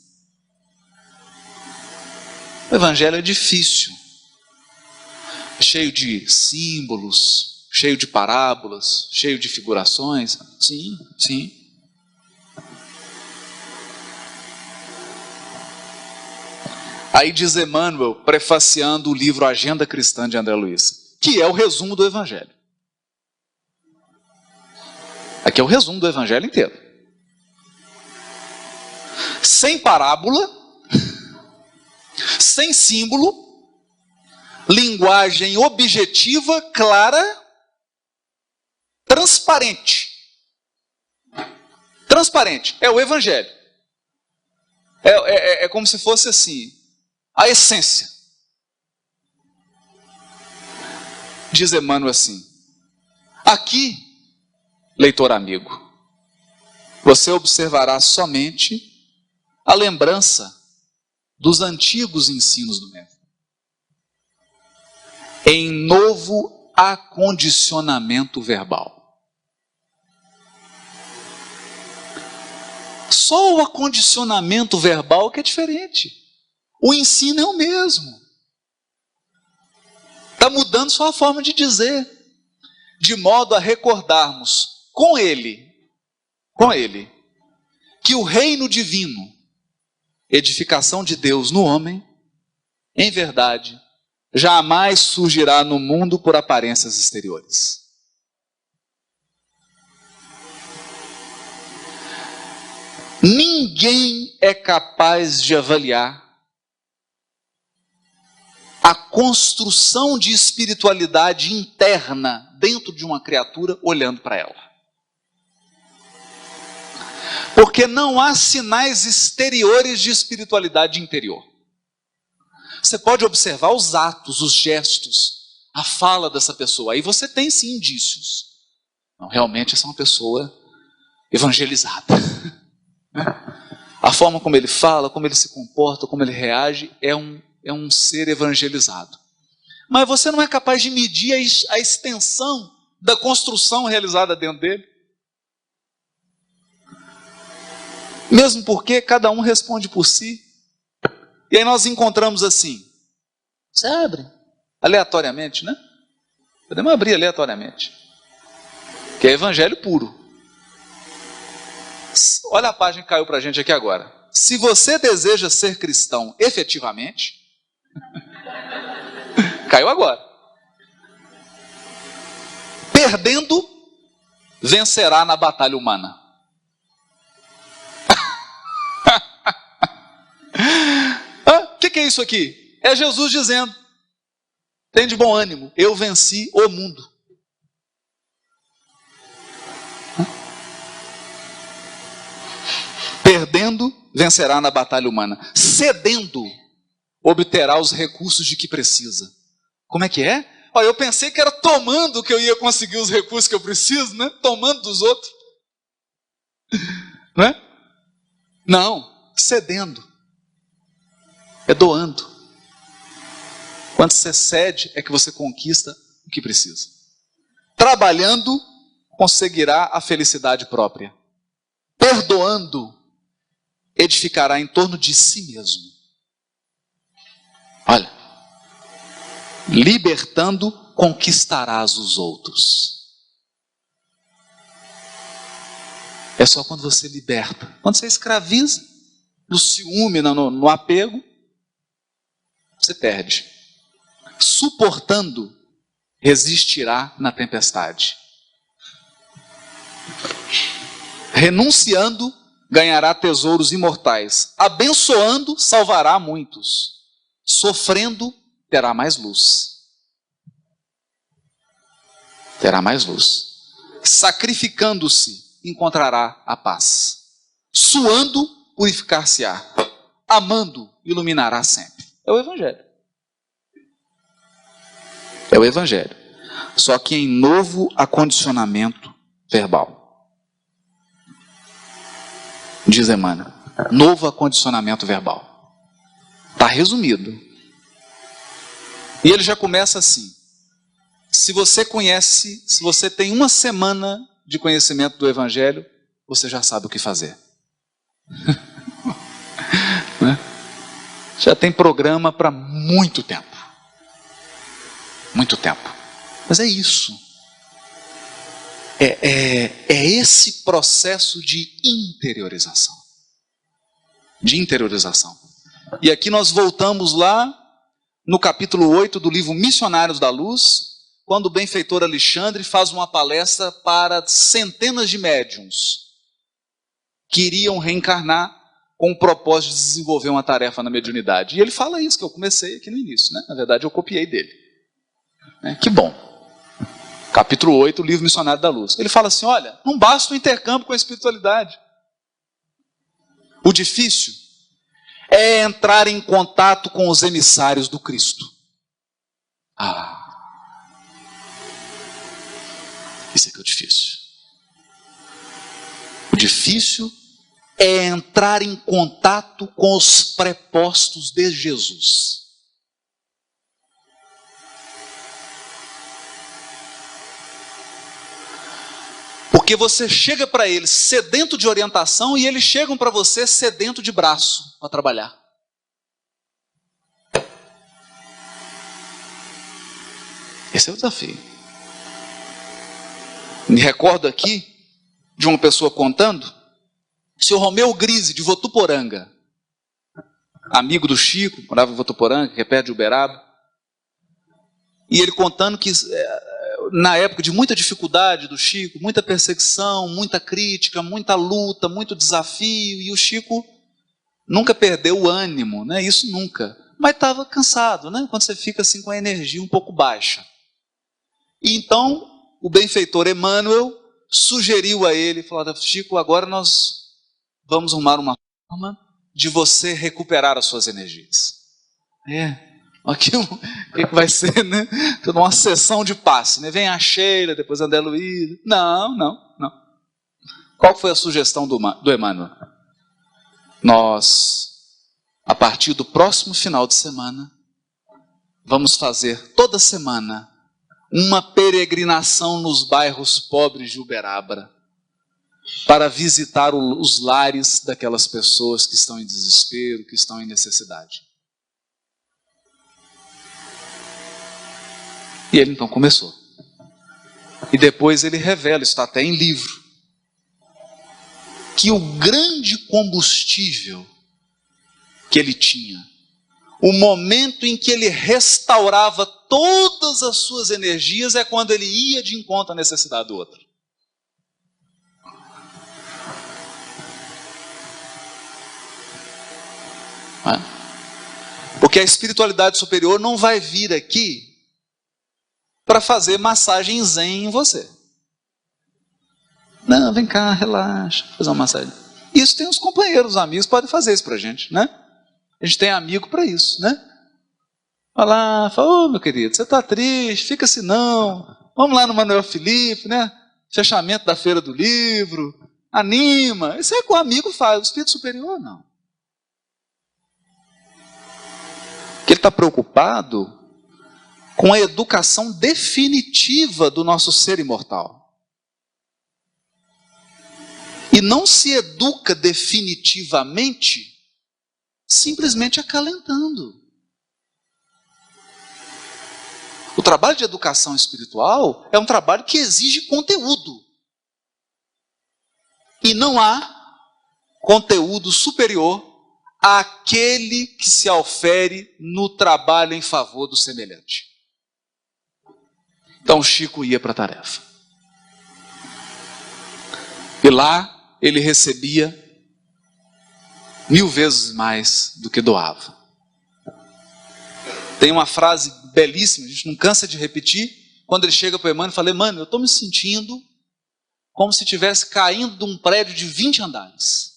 o Evangelho é difícil, cheio de símbolos, cheio de parábolas, cheio de figurações. Sim, sim. Aí diz Emmanuel, prefaciando o livro Agenda Cristã de André Luiz, que é o resumo do Evangelho. Aqui é o resumo do Evangelho inteiro. Sem parábola, sem símbolo, linguagem objetiva, clara, transparente. Transparente, é o Evangelho. É como se fosse assim, a essência. Diz Emmanuel assim: aqui, leitor amigo, você observará somente a lembrança dos antigos ensinos do Mestre, em novo acondicionamento verbal. Só o acondicionamento verbal que é diferente. O ensino é o mesmo. Está mudando só a forma de dizer, de modo a recordarmos com ele, que o reino divino, edificação de Deus no homem, em verdade, jamais surgirá no mundo por aparências exteriores. Ninguém é capaz de avaliar a construção de espiritualidade interna dentro de uma criatura olhando para ela. Porque não há sinais exteriores de espiritualidade interior. Você pode observar os atos, os gestos, a fala dessa pessoa. Aí você tem sim indícios. Não, realmente essa é uma pessoa evangelizada. A forma como ele fala, como ele se comporta, como ele reage, é um ser evangelizado. Mas você não é capaz de medir a extensão da construção realizada dentro dele. Mesmo porque cada um responde por si. E aí nós encontramos assim. Você abre aleatoriamente, né? Podemos abrir aleatoriamente. Que é evangelho puro. Olha a página que caiu para a gente aqui agora. Se você deseja ser cristão efetivamente, caiu agora. Perdendo, vencerá na batalha humana. O que é isso aqui? É Jesus dizendo: tem de bom ânimo, eu venci o mundo. Perdendo, vencerá na batalha humana. Cedendo, obterá os recursos de que precisa. Como é que é? Olha, eu pensei que era tomando que eu ia conseguir os recursos que eu preciso, né? Tomando dos outros. Não é? Não, cedendo. É doando. Quando você cede, é que você conquista o que precisa. Trabalhando, conseguirá a felicidade própria. Perdoando, edificará em torno de si mesmo. Olha, libertando, conquistarás os outros. É só quando você liberta. Quando você escraviza, no ciúme, no apego, você perde. Suportando, resistirá na tempestade. Renunciando, ganhará tesouros imortais. Abençoando, salvará muitos. Sofrendo, terá mais luz. Terá mais luz. Sacrificando-se, encontrará a paz. Suando, purificar-se-á. Amando, iluminará sempre. É o Evangelho. É o Evangelho. Só que em novo acondicionamento verbal. Diz Emmanuel. Novo acondicionamento verbal. Está resumido. E ele já começa assim. Se você tem uma semana de conhecimento do Evangelho, você já sabe o que fazer. Né? Já tem programa para muito tempo. Muito tempo. Mas é isso. É esse processo de interiorização. De interiorização. E aqui nós voltamos lá no capítulo 8 do livro Missionários da Luz, quando o benfeitor Alexandre faz uma palestra para centenas de médiuns que iriam reencarnar com o propósito de desenvolver uma tarefa na mediunidade. E ele fala isso, que eu comecei aqui no início, né? Na verdade, eu copiei dele. Que bom. Capítulo 8, livro Missionário da Luz. Ele fala assim, olha, não basta o intercâmbio com a espiritualidade. O difícil é entrar em contato com os emissários do Cristo. Isso é que é o difícil. O difícil é entrar em contato com os prepostos de Jesus. Porque você chega para eles sedento de orientação e eles chegam para você sedento de braço para trabalhar. Esse é o desafio. Me recordo aqui de uma pessoa contando, o senhor Romeu Grise, de Votuporanga, amigo do Chico, morava em Votuporanga, que é perto de Uberaba, e ele contando que na época de muita dificuldade do Chico, muita perseguição, muita crítica, muita luta, muito desafio, e o Chico nunca perdeu o ânimo, né? Isso nunca, mas estava cansado, né? Quando você fica assim com a energia um pouco baixa. E então o benfeitor Emmanuel sugeriu a ele, falou, Chico, agora nós vamos arrumar uma forma de você recuperar as suas energias. Aqui o que vai ser, né? Toda uma sessão de passe, né? Vem a Sheila, depois a André Luiz. Não. Qual foi a sugestão do Emmanuel? Nós, a partir do próximo final de semana, vamos fazer toda semana uma peregrinação nos bairros pobres de Uberaba para visitar os lares daquelas pessoas que estão em desespero, que estão em necessidade. E ele então começou. E depois ele revela, isso está até em livro, que o grande combustível que ele tinha, o momento em que ele restaurava todas as suas energias, é quando ele ia de encontro à necessidade do outro. Porque a espiritualidade superior não vai vir aqui para fazer massagem zen em você. Não, vem cá, relaxa, fazer uma massagem. Isso tem os companheiros, os amigos, podem fazer isso para a gente, né? A gente tem amigo para isso, né? Fala, meu querido, você está triste, fica assim não. Vamos lá no Manuel Felipe, né? Fechamento da feira do livro, anima. Isso é o que o amigo faz, o espírito superior não. Porque ele está preocupado com a educação definitiva do nosso ser imortal. E não se educa definitivamente simplesmente acalentando. O trabalho de educação espiritual é um trabalho que exige conteúdo. E não há conteúdo superior àquele que se ofere no trabalho em favor do semelhante. Então Chico ia para a tarefa. E lá ele recebia 1000 vezes mais do que doava. Tem uma frase belíssima, a gente não cansa de repetir, quando ele chega para o Emmanuel e fala: Emmanuel, eu estou me sentindo como se estivesse caindo de um prédio de 20 andares.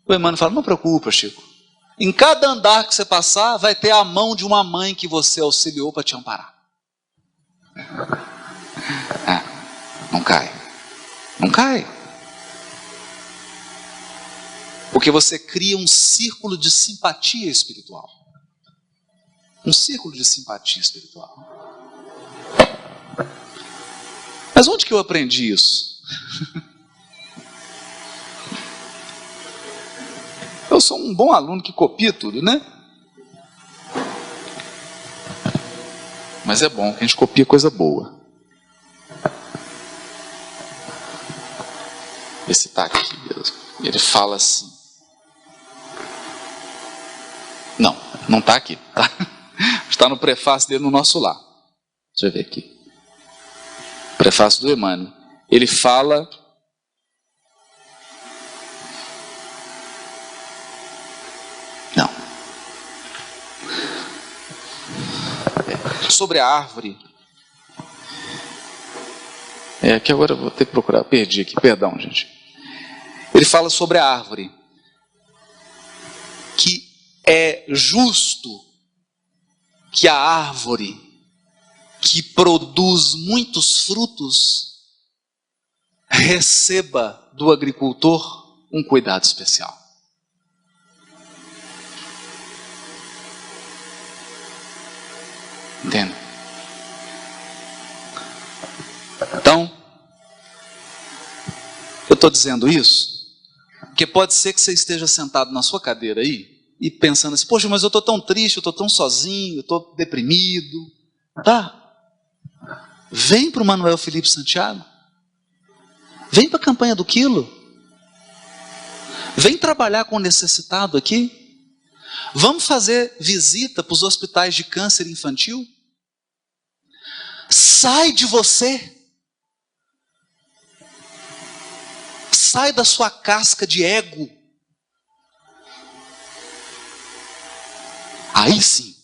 O Emmanuel fala: não preocupa, Chico, em cada andar que você passar vai ter a mão de uma mãe que você auxiliou para te amparar. Não cai. Não cai. Porque você cria um círculo de simpatia espiritual. Um círculo de simpatia espiritual. Mas onde que eu aprendi isso? Eu sou um bom aluno que copia tudo, né? Mas é bom que a gente copia coisa boa. Esse tá aqui, ele fala assim. Não tá aqui, tá? Está no prefácio dele no nosso lar. Deixa eu ver aqui. Prefácio do Emmanuel. Ele fala sobre a árvore. Que agora eu vou ter que procurar. Perdi aqui, perdão, gente. Ele fala sobre a árvore. Que é justo que a árvore que produz muitos frutos receba do agricultor um cuidado especial. Entende? Então, eu estou dizendo isso porque pode ser que você esteja sentado na sua cadeira aí e pensando assim: poxa, mas eu estou tão triste, eu estou tão sozinho, eu estou deprimido. Tá? Vem para o Manuel Felipe Santiago. Vem para a campanha do quilo. Vem trabalhar com o necessitado aqui. Vamos fazer visita para os hospitais de câncer infantil. Sai de você. Sai da sua casca de ego. Aí sim,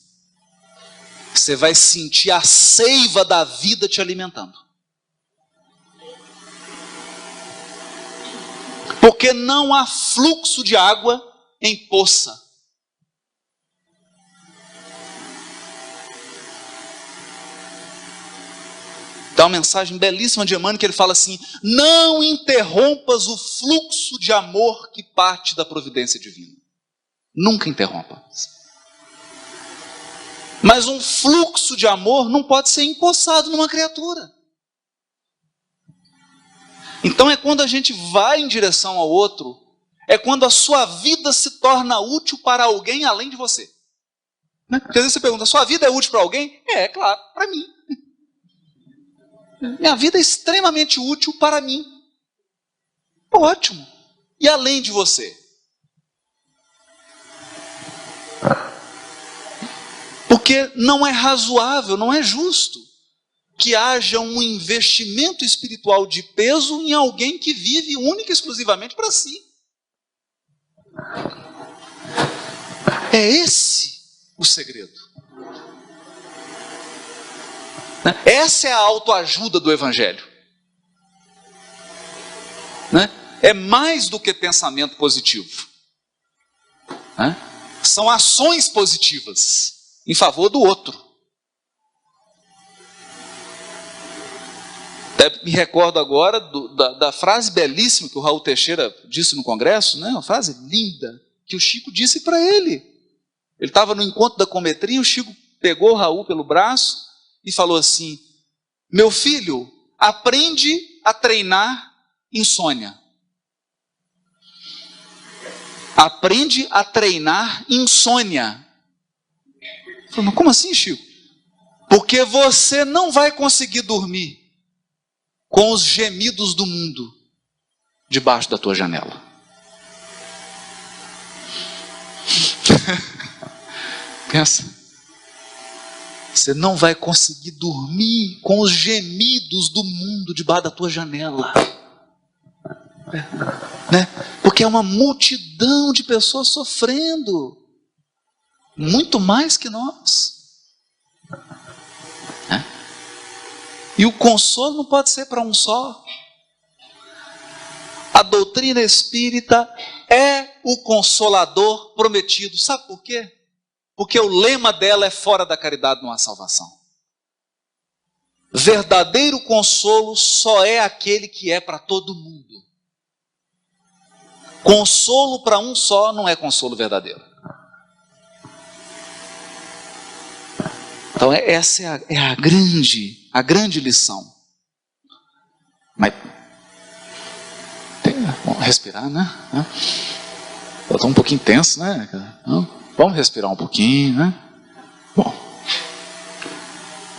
você vai sentir a seiva da vida te alimentando. Porque não há fluxo de água em poça. Tem uma mensagem belíssima de Emmanuel que ele fala assim: não interrompas o fluxo de amor que parte da providência divina. Nunca interrompa. Mas um fluxo de amor não pode ser empoçado numa criatura. Então é quando a gente vai em direção ao outro, é quando a sua vida se torna útil para alguém além de você. Porque às vezes você pergunta: sua vida é útil para alguém? É claro, para mim. Minha vida é extremamente útil para mim. Ótimo. E além de você? Porque não é razoável, não é justo que haja um investimento espiritual de peso em alguém que vive única e exclusivamente para si. É esse o segredo. Essa é a autoajuda do Evangelho. É mais do que pensamento positivo. São ações positivas em favor do outro. Até me recordo agora da frase belíssima que o Raul Teixeira disse no congresso, uma frase linda, que o Chico disse para ele. Ele estava no encontro da Cometria, o Chico pegou o Raul pelo braço e falou assim: meu filho, aprende a treinar insônia. aprende a treinar insônia. Eu falei, mas como assim, Chico? Porque você não vai conseguir dormir com os gemidos do mundo debaixo da tua janela. Pensa. Você não vai conseguir dormir com os gemidos do mundo debaixo da tua janela. Né? Porque é uma multidão de pessoas sofrendo. Muito mais que nós. Né? E o consolo não pode ser para um só. A doutrina espírita é o consolador prometido. Sabe por quê? Porque o lema dela é fora da caridade não há salvação. Verdadeiro consolo só é aquele que é para todo mundo. Consolo para um só não é consolo verdadeiro. Então essa é a grande lição. Mas vamos respirar, né? Eu estou um pouquinho tenso, né? Vamos respirar um pouquinho, né? Bom,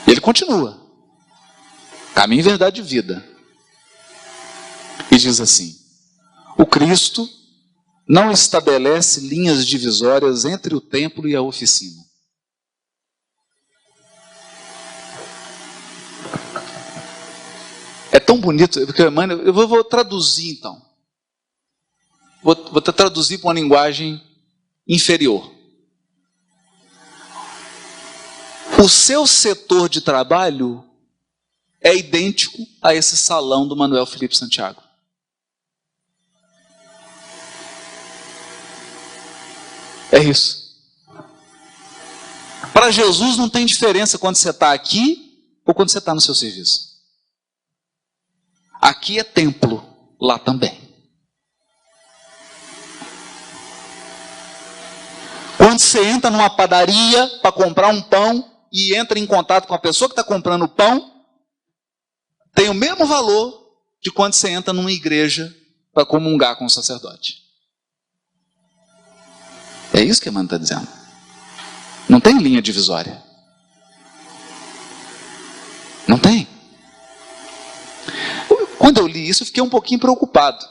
ele continua. Caminho, verdade e vida. E diz assim: o Cristo não estabelece linhas divisórias entre o templo e a oficina. É tão bonito, porque, mano, eu vou traduzir então. Vou traduzir para uma linguagem inferior. O seu setor de trabalho é idêntico a esse salão do Manuel Felipe Santiago. É isso. Para Jesus não tem diferença quando você está aqui ou quando você está no seu serviço. Aqui é templo, lá também. Quando você entra numa padaria para comprar um pão e entra em contato com a pessoa que está comprando o pão, tem o mesmo valor de quando você entra numa igreja para comungar com o sacerdote. É isso que a Emmanuel está dizendo. Não tem linha divisória. Não tem. Quando eu li isso, eu fiquei um pouquinho preocupado.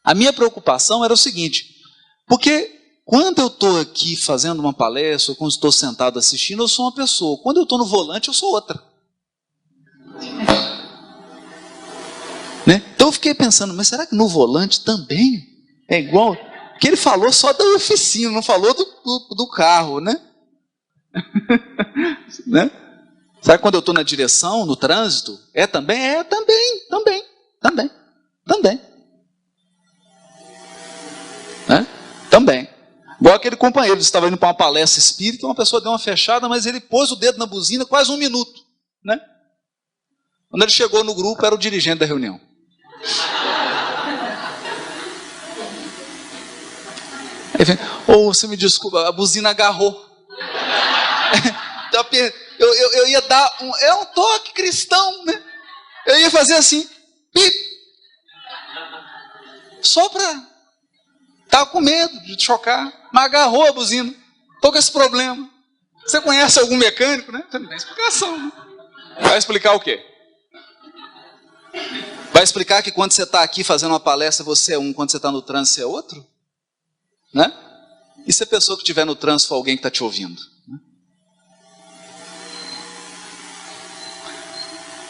A minha preocupação era o seguinte: porque quando eu estou aqui fazendo uma palestra, ou quando estou sentado assistindo, eu sou uma pessoa. Quando eu estou no volante, eu sou outra. Né? Então eu fiquei pensando, mas será que no volante também é igual? Porque ele falou só da oficina, não falou do carro, né? Né? Sabe quando eu estou na direção, no trânsito? É também? É também. Né? Também. Igual aquele companheiro, estava indo para uma palestra espírita, uma pessoa deu uma fechada, mas ele pôs o dedo na buzina quase 1 minuto. Né? Quando ele chegou no grupo, era o dirigente da reunião. Você me desculpa, a buzina agarrou. Eu ia dar um toque cristão, né? Eu ia fazer assim, pip, só para estar com medo de chocar, mas agarrou a buzina. Estou com esse problema. Você conhece algum mecânico, né? Não tem explicação. Né? Vai explicar o quê? Vai explicar que quando você está aqui fazendo uma palestra você é um, quando você está no trânsito você é outro? Né? E se a pessoa que estiver no trânsito for alguém que está te ouvindo?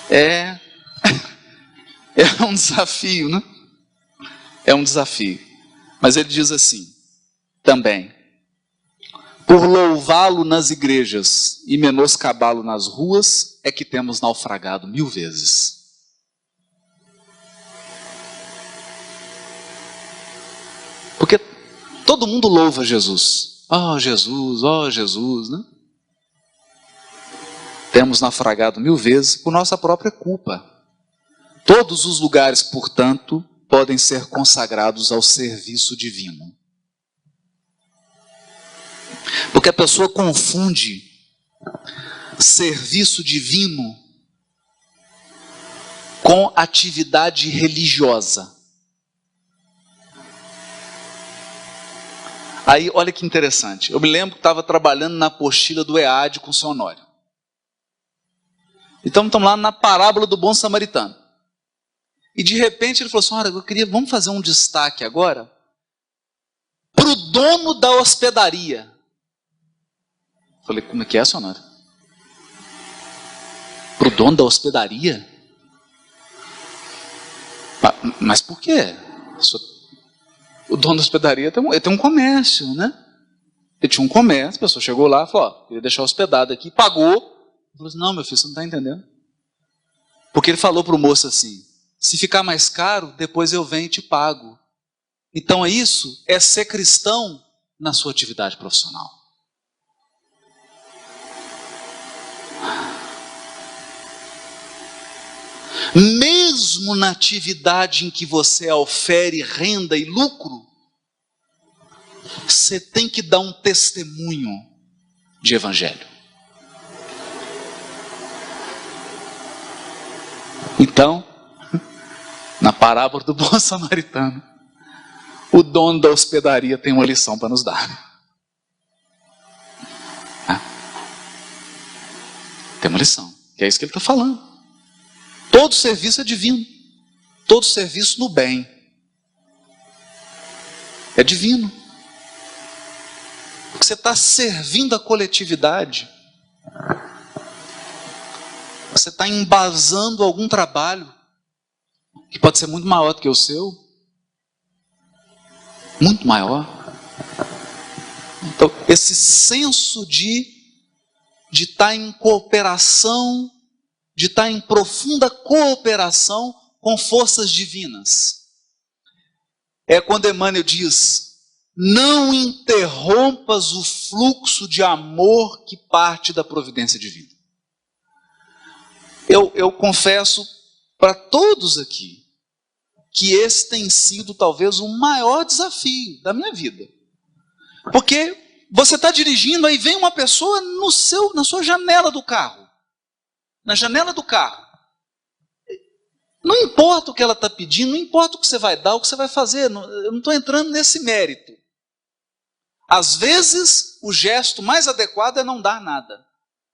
É um desafio, né? É um desafio. Mas ele diz assim, também: por louvá-lo nas igrejas e menoscabá-lo nas ruas, é que temos naufragado 1000 vezes. Porque todo mundo louva Jesus. Oh Jesus, né? Temos naufragado 1000 vezes por nossa própria culpa. Todos os lugares, portanto, podem ser consagrados ao serviço divino. Porque a pessoa confunde serviço divino com atividade religiosa. Aí, olha que interessante. Eu me lembro que estava trabalhando na apostila do EAD com o seu Honório. Então, estamos lá na parábola do bom samaritano. E de repente ele falou assim, olha, vamos fazer um destaque agora para o dono da hospedaria. Eu falei, como é que é, seu Honório? Para o dono da hospedaria? Mas por quê? O dono da hospedaria tem um comércio, né? Ele tinha um comércio, a pessoa chegou lá e falou, ó, queria deixar hospedado aqui, pagou. Ele falou assim, não, meu filho, você não está entendendo. Porque ele falou para o moço assim, se ficar mais caro, depois eu venho e te pago. Então isso é ser cristão na sua atividade profissional. Mesmo na atividade em que você ofere renda e lucro, você tem que dar um testemunho de evangelho. Então, na parábola do bom samaritano, o dono da hospedaria tem uma lição para nos dar. Tem uma lição, que é isso que ele está falando. Todo serviço é divino. Todo serviço no bem é divino. Porque você está servindo a coletividade. Você está embasando algum trabalho que pode ser muito maior do que o seu. Muito maior. Então, esse senso de estar em cooperação, de estar em profunda cooperação com forças divinas. É quando Emmanuel diz, não interrompas o fluxo de amor que parte da providência divina. Eu confesso para todos aqui, que esse tem sido talvez o maior desafio da minha vida. Porque você está dirigindo, aí vem uma pessoa na sua janela do carro. Na janela do carro. Não importa o que ela está pedindo, não importa o que você vai dar, o que você vai fazer, eu não estou entrando nesse mérito. Às vezes, o gesto mais adequado é não dar nada.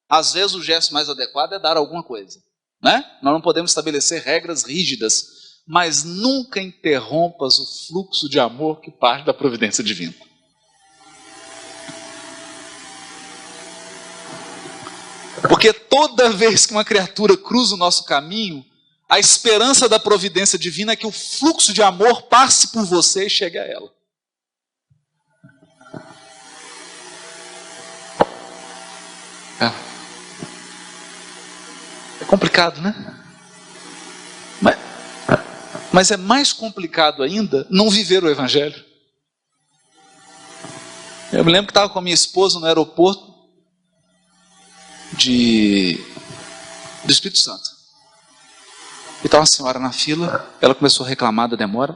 Às vezes, o gesto mais adequado é dar alguma coisa. Né? Nós não podemos estabelecer regras rígidas, mas nunca interrompas o fluxo de amor que parte da providência divina. Porque toda vez que uma criatura cruza o nosso caminho, a esperança da providência divina é que o fluxo de amor passe por você e chegue a ela. É complicado, né? Mas é mais complicado ainda não viver o Evangelho. Eu me lembro que estava com a minha esposa no aeroporto do Espírito Santo. E estava uma senhora na fila, ela começou a reclamar da demora,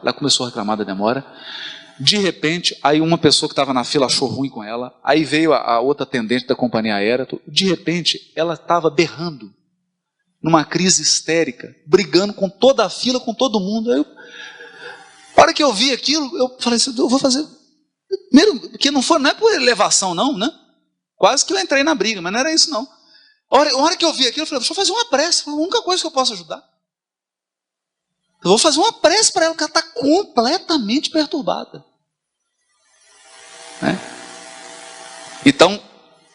De repente, aí uma pessoa que estava na fila achou ruim com ela, aí veio a outra atendente da companhia aérea, de repente ela estava berrando, numa crise histérica, brigando com toda a fila, com todo mundo. Aí a hora que eu vi aquilo, eu falei assim, eu vou fazer... Primeiro, porque não é por elevação não, né? Quase que eu entrei na briga, mas não era isso não. A hora que eu vi aquilo, eu falei, deixa eu fazer uma prece, foi a única coisa que eu posso ajudar. Eu vou fazer uma prece para ela, que ela está completamente perturbada. Né? Então,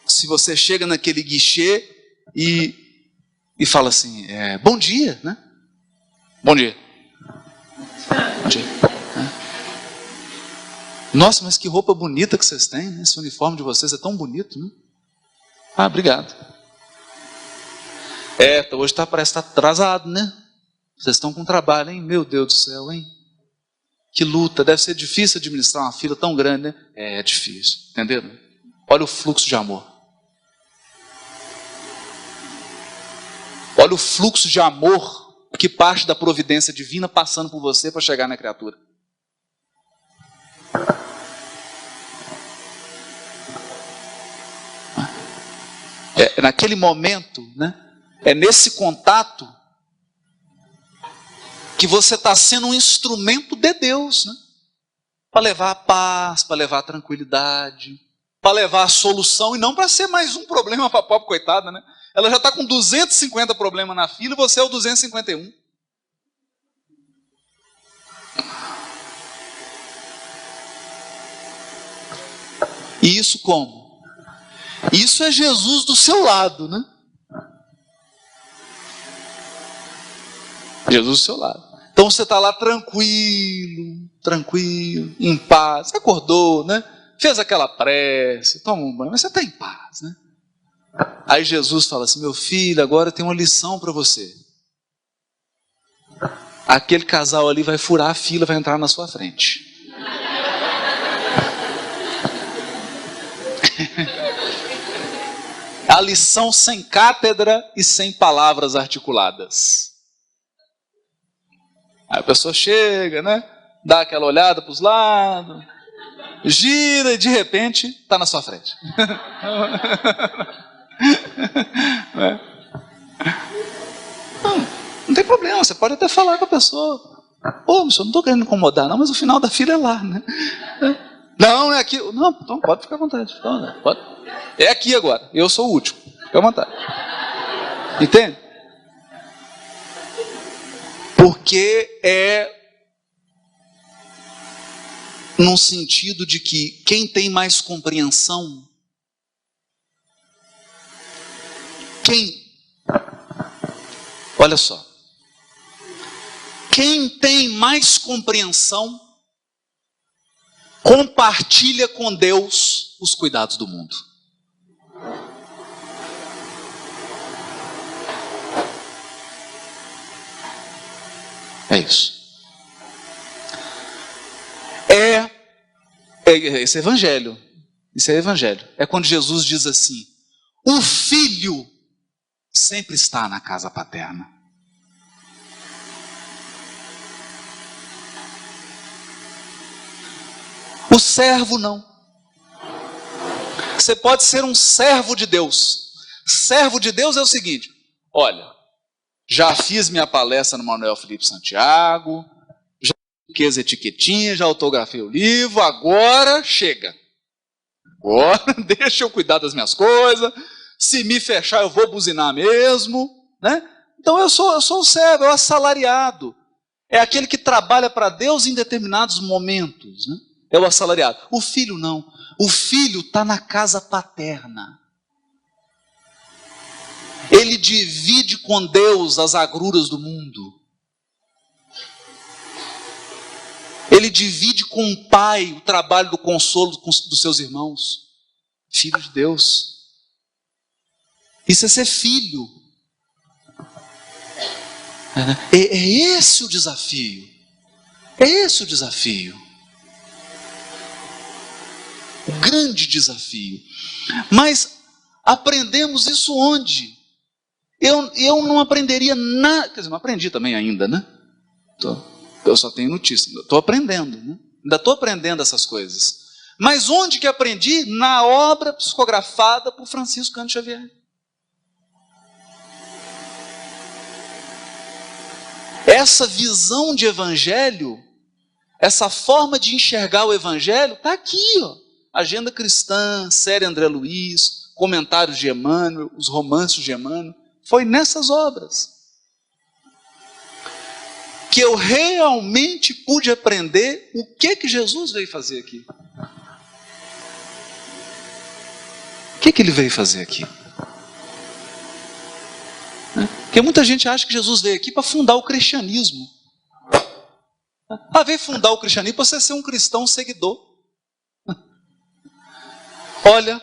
se você chega naquele guichê e fala assim, bom dia, né? Bom dia. Bom dia. Nossa, mas que roupa bonita que vocês têm, né? Esse uniforme de vocês é tão bonito, né? Ah, obrigado. Hoje parece que está atrasado, né? Vocês estão com trabalho, hein? Meu Deus do céu, hein? Que luta, deve ser difícil administrar uma fila tão grande, né? É difícil, entenderam? Olha o fluxo de amor. Olha o fluxo de amor que parte da providência divina passando por você para chegar na criatura. Naquele momento, né? É nesse contato que você está sendo um instrumento de Deus, né? para levar a paz, para levar a tranquilidade, para levar a solução e não para ser mais um problema para a pobre coitada, né? Ela já está com 250 problemas na fila e você é o 251. E isso como? Isso é Jesus do seu lado, né? Jesus do seu lado. Então você está lá tranquilo, em paz. Você acordou, né? Fez aquela prece, toma um banho, mas você está em paz, né? Aí Jesus fala assim: meu filho, agora tem uma lição para você. Aquele casal ali vai furar a fila, vai entrar na sua frente. A lição sem cátedra e sem palavras articuladas. Aí a pessoa chega, né? Dá aquela olhada para os lados, gira e de repente está na sua frente. Não tem problema, você pode até falar com a pessoa: ô, senhor, não estou querendo incomodar, não, mas o final da fila é lá, né? Não, é aqui. Não, então pode ficar à vontade. Pode. É aqui agora, eu sou o último. Fica à vontade. Entende? Porque é num sentido de que quem tem mais compreensão, olha só, quem tem mais compreensão compartilha com Deus os cuidados do mundo. É isso. Esse é evangelho. Isso é evangelho. É quando Jesus diz assim: o filho sempre está na casa paterna. O servo não. Você pode ser um servo de Deus. Servo de Deus é o seguinte: olha, já fiz minha palestra no Manuel Felipe Santiago, já coloquei as etiquetinhas, já autografei o livro, agora chega. Agora deixa eu cuidar das minhas coisas, se me fechar eu vou buzinar mesmo, né? Então eu sou o servo, é o assalariado. É aquele que trabalha para Deus em determinados momentos, né? É o assalariado. O filho não. O filho está na casa paterna. Ele divide com Deus as agruras do mundo. Ele divide com o pai o trabalho do consolo dos seus irmãos. Filho de Deus. Isso é ser filho. É esse o desafio. É esse o desafio. O grande desafio. Mas aprendemos isso onde? Eu não aprenderia nada. Quer dizer, não aprendi também ainda, né? Eu só tenho notícia. Estou aprendendo, né? Ainda estou aprendendo essas coisas. Mas onde que aprendi? Na obra psicografada por Francisco Cândido Xavier. Essa visão de evangelho, essa forma de enxergar o evangelho, está aqui, ó. Agenda Cristã, série André Luiz, comentários de Emmanuel, os romances de Emmanuel. Foi nessas obras que eu realmente pude aprender o que Jesus veio fazer aqui. O que ele veio fazer aqui? Porque muita gente acha que Jesus veio aqui para fundar o cristianismo. Veio fundar o cristianismo para você ser um cristão seguidor. Olha,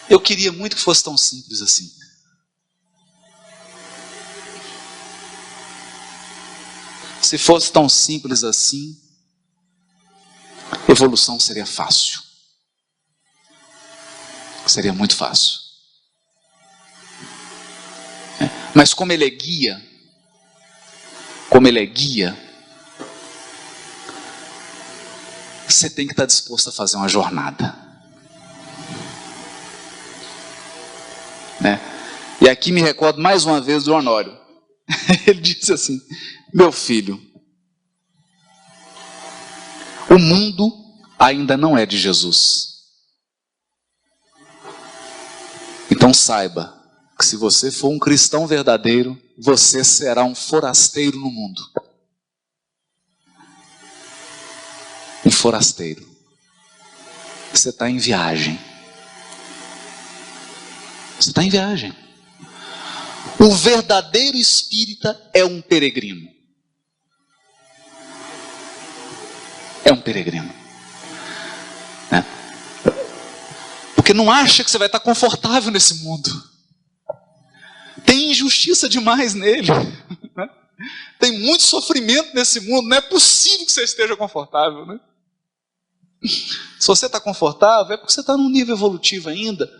eu queria muito que fosse tão simples assim. Se fosse tão simples assim, evolução seria fácil. Seria muito fácil. Mas como ele é guia, você tem que estar disposto a fazer uma jornada. Né? E aqui me recordo mais uma vez do Honório. Ele disse assim: meu filho, o O mundo ainda não é de Jesus. Então saiba que se você for um cristão verdadeiro, você será um forasteiro no mundo. Um forasteiro. Você está em viagem. Você está em viagem. O verdadeiro espírita é um peregrino. É um peregrino. Né? Porque não acha que você vai estar confortável nesse mundo. Tem injustiça demais nele. Né? Tem muito sofrimento nesse mundo. Não é possível que você esteja confortável. Né? Se você está confortável, é porque você está num nível evolutivo ainda.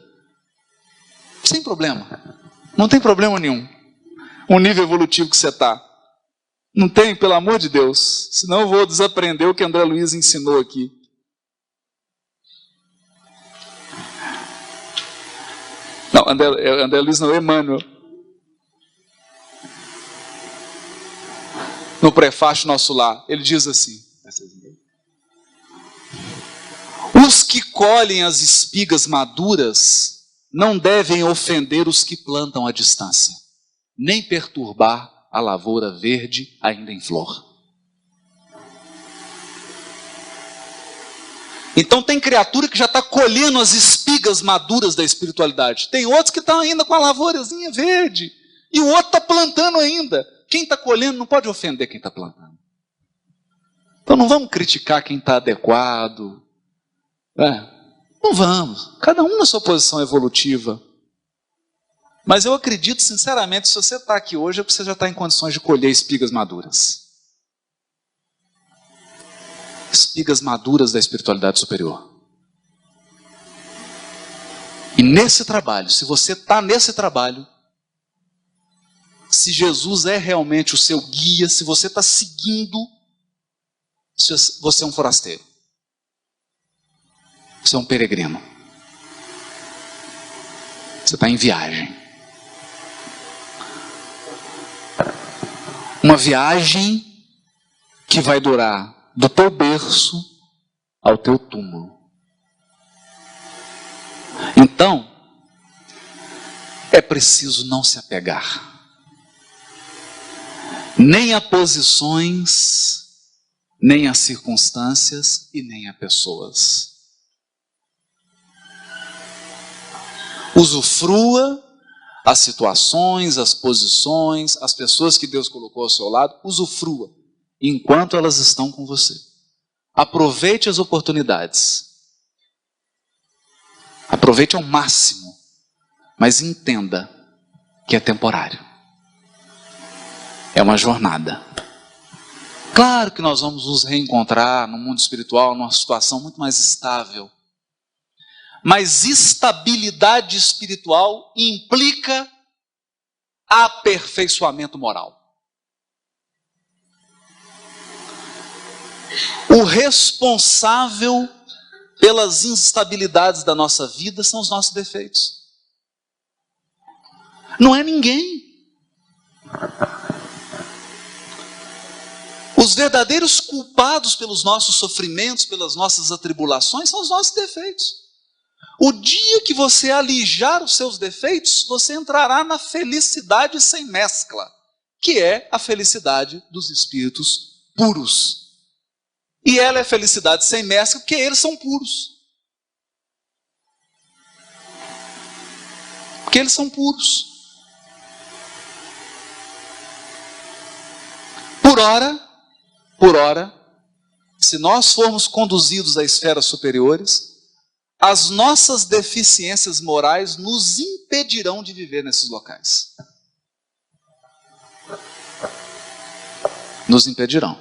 Sem problema. Não tem problema nenhum. O nível evolutivo que você está. Não tem, pelo amor de Deus. Senão eu vou desaprender o que André Luiz ensinou aqui. Não, André Luiz não, Emmanuel. No prefácio Nosso Lar, ele diz assim: os que colhem as espigas maduras não devem ofender os que plantam à distância, nem perturbar a lavoura verde ainda em flor. Então tem criatura que já está colhendo as espigas maduras da espiritualidade. Tem outros que estão ainda com a lavourazinha verde. E o outro está plantando ainda. Quem está colhendo não pode ofender quem está plantando. Então não vamos criticar quem está adequado. Não vamos. Cada um na sua posição evolutiva. Mas eu acredito sinceramente, se você está aqui hoje, é porque você já está em condições de colher espigas maduras. Espigas maduras da espiritualidade superior. E nesse trabalho, se você está nesse trabalho, se Jesus é realmente o seu guia, se você está seguindo, você é um forasteiro. Você é um peregrino. Você está em viagem. Uma viagem que vai durar do teu berço ao teu túmulo. Então, é preciso não se apegar. Nem a posições, nem a circunstâncias e nem a pessoas. Usufrua as situações, as posições, as pessoas que Deus colocou ao seu lado, usufrua enquanto elas estão com você. Aproveite as oportunidades. Aproveite ao máximo, mas entenda que é temporário. É uma jornada. Claro que nós vamos nos reencontrar no mundo espiritual, numa situação muito mais estável. Mas estabilidade espiritual implica aperfeiçoamento moral. O responsável pelas instabilidades da nossa vida são os nossos defeitos. Não é ninguém. Os verdadeiros culpados pelos nossos sofrimentos, pelas nossas atribulações, são os nossos defeitos. O dia que você alijar os seus defeitos, você entrará na felicidade sem mescla, que é a felicidade dos espíritos puros. E ela é felicidade sem mescla porque eles são puros. Porque eles são puros. Por ora, se nós formos conduzidos a esferas superiores, as nossas deficiências morais nos impedirão de viver nesses locais. Nos impedirão.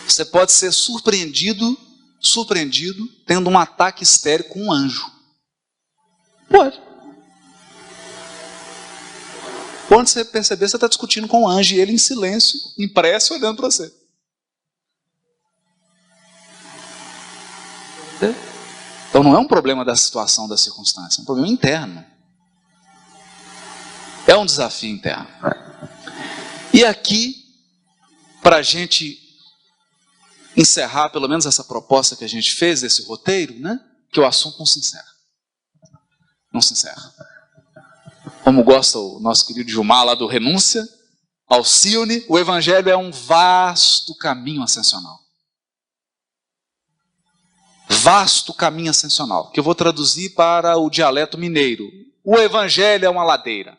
Você pode ser surpreendido tendo um ataque histérico com um anjo. Pode. Quando você perceber, você está discutindo com um anjo e ele em silêncio, em prece, olhando para você. Então não é um problema da situação, da circunstância, é um problema interno. É um desafio interno. E aqui, para a gente encerrar pelo menos essa proposta que a gente fez, esse roteiro, né? Que o assunto não se encerra. Não se encerra. Como gosta o nosso querido Gilmar lá do Renúncia, Alcione, o Evangelho é um vasto caminho ascensional. Vasto caminho ascensional, que eu vou traduzir para o dialeto mineiro. O Evangelho é uma ladeira.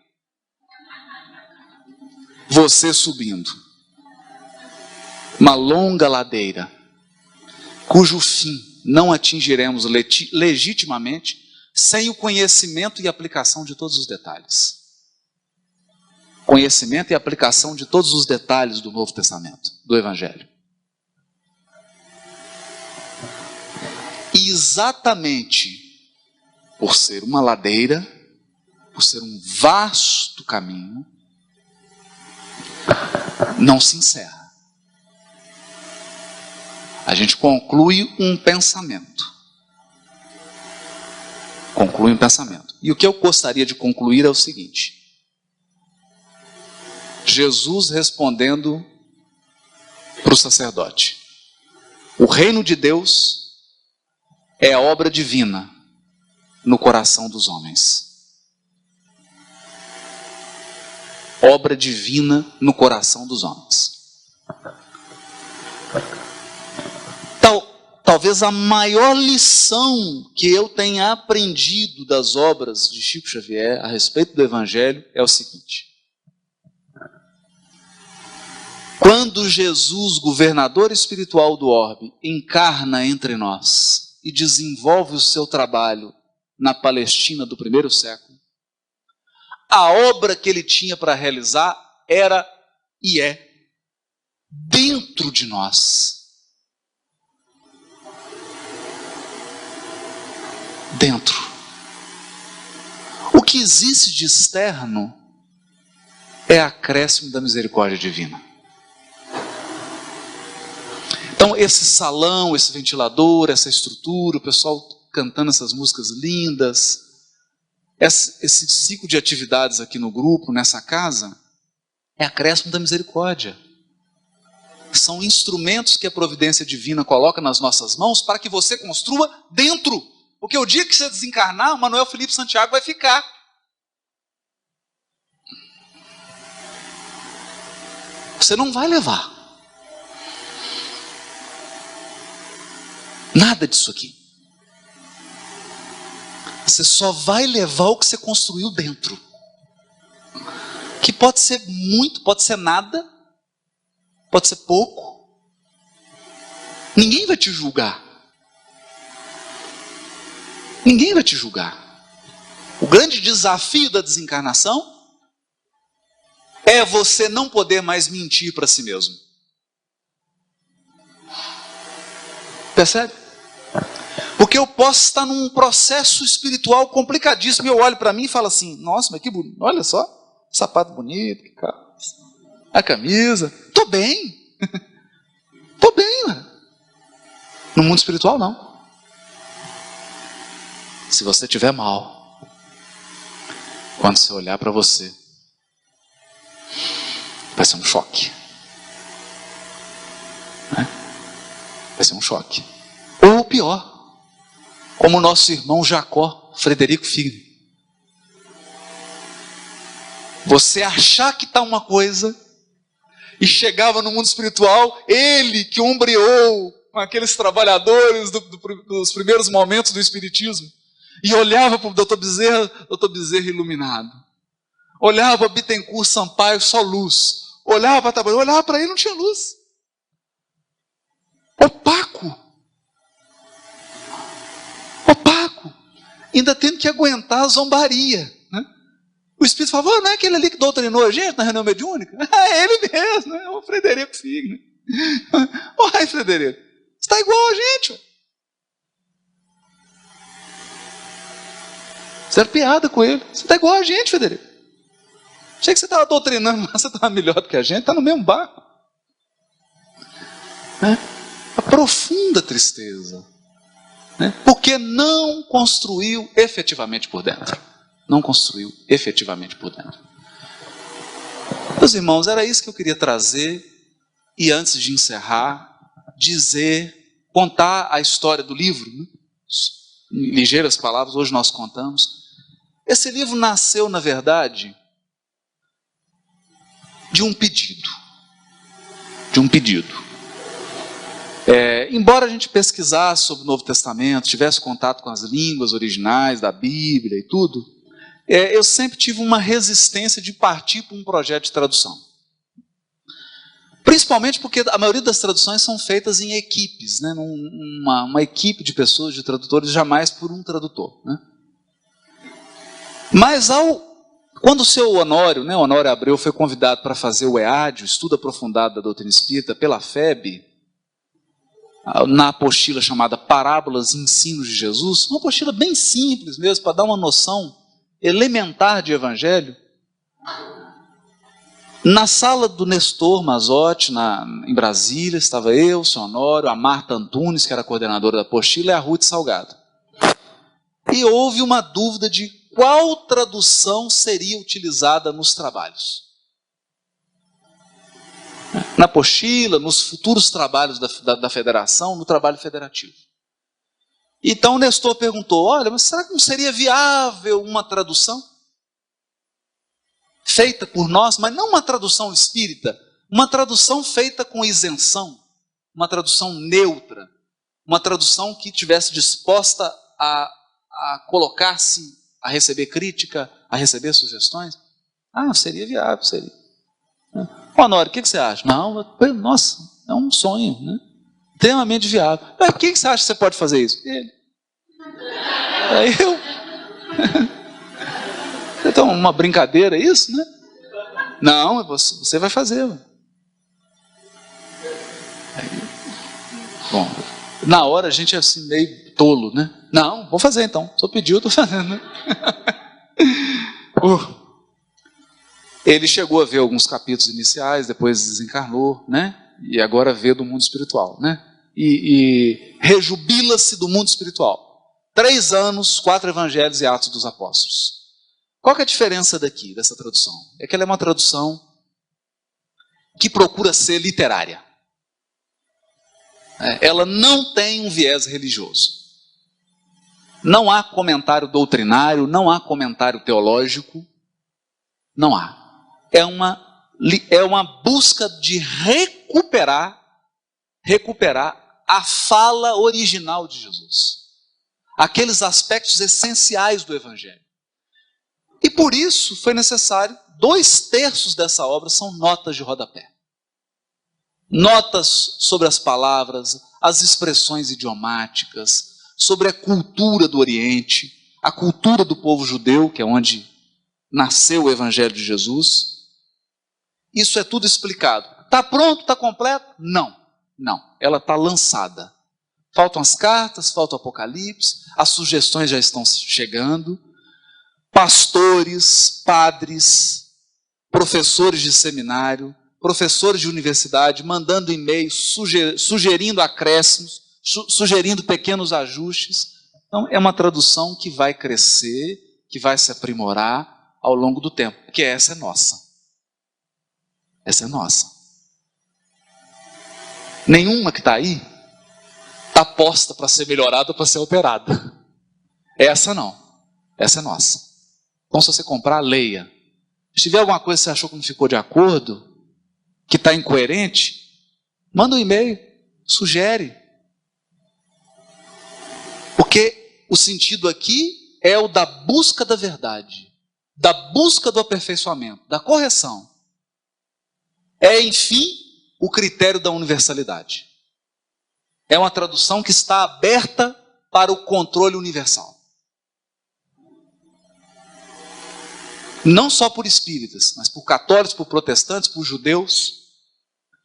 Você subindo. Uma longa ladeira, cujo fim não atingiremos legitimamente sem o conhecimento e aplicação de todos os detalhes. Conhecimento e aplicação de todos os detalhes do Novo Testamento, do Evangelho. E exatamente por ser uma ladeira, por ser um vasto caminho, não se encerra. A gente conclui um pensamento. Conclui um pensamento. E o que eu gostaria de concluir é o seguinte. Jesus respondendo para o sacerdote. O reino de Deus é a obra divina no coração dos homens. Obra divina no coração dos homens. Talvez a maior lição que eu tenha aprendido das obras de Chico Xavier a respeito do Evangelho é o seguinte. Quando Jesus, governador espiritual do orbe, encarna entre nós e desenvolve o seu trabalho na Palestina do primeiro século, a obra que ele tinha para realizar era e é dentro de nós. Dentro. O que existe de externo é acréscimo da misericórdia divina. Então, esse salão, esse ventilador, essa estrutura, o pessoal cantando essas músicas lindas, esse ciclo de atividades aqui no grupo, nessa casa, é acréscimo da misericórdia. São instrumentos que a providência divina coloca nas nossas mãos para que você construa dentro. Porque o dia que você desencarnar, o Manuel Felipe Santiago vai ficar. Você não vai levar nada disso aqui. Você só vai levar o que você construiu dentro. Que pode ser muito, pode ser nada, pode ser pouco. Ninguém vai te julgar. Ninguém vai te julgar. O grande desafio da desencarnação é você não poder mais mentir para si mesmo. Percebe? Porque eu posso estar num processo espiritual complicadíssimo e eu olho para mim e falo assim, nossa, mas que bonito, olha só, sapato bonito, que calça, a camisa, tô bem. Tô bem, mano. No mundo espiritual não. Se você estiver mal, quando você olhar para você, vai ser um choque. Vai ser um choque. Ou pior, como o nosso irmão Jacó, Frederico Figner. Você achar que está uma coisa, e chegava no mundo espiritual, ele que ombreou com aqueles trabalhadores dos primeiros momentos do espiritismo, e olhava para o doutor Bezerra iluminado. Olhava para Bittencourt Sampaio, só luz. Olhava para ele, não tinha luz. Opaco. Opaco. Ainda tendo que aguentar a zombaria. Né? O Espírito falava, não é aquele ali que doutrinou a gente na reunião mediúnica? É ele mesmo, é o Frederico Figner. Ai, Frederico, você está igual a gente. Ó. Fizeram piada com ele. Você está igual a gente, Frederico. Achei que você estava doutrinando, mas você estava melhor do que a gente, está no mesmo barco. A profunda tristeza. Porque não construiu efetivamente por dentro. Não construiu efetivamente por dentro. Meus irmãos, era isso que eu queria trazer. E antes de encerrar, contar a história do livro, né? Em ligeiras palavras, hoje nós contamos. Esse livro nasceu, na verdade, de um pedido. Embora a gente pesquisasse sobre o Novo Testamento, tivesse contato com as línguas originais da Bíblia e tudo, eu sempre tive uma resistência de partir para um projeto de tradução. Principalmente porque a maioria das traduções são feitas em equipes, né? Uma equipe de pessoas, de tradutores, jamais por um tradutor, né? Mas quando o seu Honório, né, Honório Abreu, foi convidado para fazer o EAD, o Estudo Aprofundado da Doutrina Espírita, pela FEB, na apostila chamada Parábolas e Ensinos de Jesus, uma apostila bem simples mesmo, para dar uma noção elementar de Evangelho, na sala do Nestor Mazotti, em Brasília, estava eu, o seu Honório, a Marta Antunes, que era a coordenadora da apostila, e a Ruth Salgado. E houve uma dúvida de qual tradução seria utilizada nos trabalhos. Na apostila, nos futuros trabalhos da federação, no trabalho federativo. Então o Nestor perguntou, olha, mas será que não seria viável uma tradução feita por nós, mas não uma tradução espírita, uma tradução feita com isenção, uma tradução neutra, uma tradução que tivesse disposta a colocar-se, a receber crítica, a receber sugestões? Seria viável, seria. Honório, o que você acha? Não, nossa, é um sonho, né? Extremamente viável. Mas por que você acha que você pode fazer isso? Ele. Aí eu... Então, uma brincadeira isso, né? Não, você vai fazer. Aí, bom, na hora a gente é assim meio tolo, né? Não, vou fazer então. Só pediu, estou fazendo, né? Ele chegou a ver alguns capítulos iniciais, depois desencarnou, né? E agora vê do mundo espiritual, né? E rejubila-se do mundo espiritual. 3 anos, 4 evangelhos e Atos dos Apóstolos. Qual que é a diferença dessa tradução? É que ela é uma tradução que procura ser literária. Ela não tem um viés religioso. Não há comentário doutrinário, não há comentário teológico, não há. É uma busca de recuperar a fala original de Jesus. Aqueles aspectos essenciais do Evangelho. E por isso foi necessário, 2/3 dessa obra são notas de rodapé. Notas sobre as palavras, as expressões idiomáticas, sobre a cultura do Oriente, a cultura do povo judeu, que é onde nasceu o Evangelho de Jesus. Isso é tudo explicado. Está pronto? Está completo? Não. Ela está lançada. Faltam as cartas, falta o Apocalipse, as sugestões já estão chegando. Pastores, padres, professores de seminário, professores de universidade, mandando e-mails, sugerindo acréscimos, sugerindo pequenos ajustes. Então, é uma tradução que vai crescer, que vai se aprimorar ao longo do tempo, porque essa é nossa. Essa é nossa. Nenhuma que está aí está posta para ser melhorada ou para ser alterada. Essa não. Essa é nossa. Então, se você comprar, leia. Se tiver alguma coisa que você achou que não ficou de acordo, que está incoerente, manda um e-mail, sugere. Porque o sentido aqui é o da busca da verdade, da busca do aperfeiçoamento, da correção. É, enfim, o critério da universalidade. É uma tradução que está aberta para o controle universal. Não só por espíritas, mas por católicos, por protestantes, por judeus.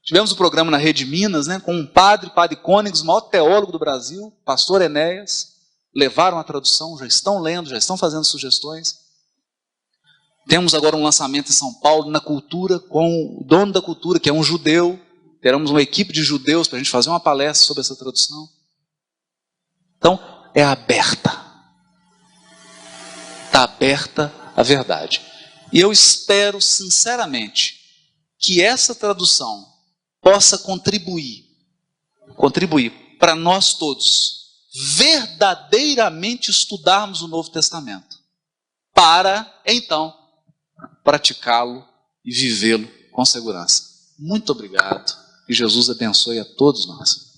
Tivemos um programa na Rede Minas, né, com um padre Cônigs, o maior teólogo do Brasil, pastor Enéas. Levaram a tradução, já estão lendo, já estão fazendo sugestões. Temos agora um lançamento em São Paulo, na cultura, com o dono da cultura, que é um judeu. Teremos uma equipe de judeus para a gente fazer uma palestra sobre essa tradução. Então, é aberta. Está aberta a verdade. E eu espero, sinceramente, que essa tradução possa contribuir contribuir para nós todos verdadeiramente estudarmos o Novo Testamento, para então praticá-lo e vivê-lo com segurança. Muito obrigado e Jesus abençoe a todos nós.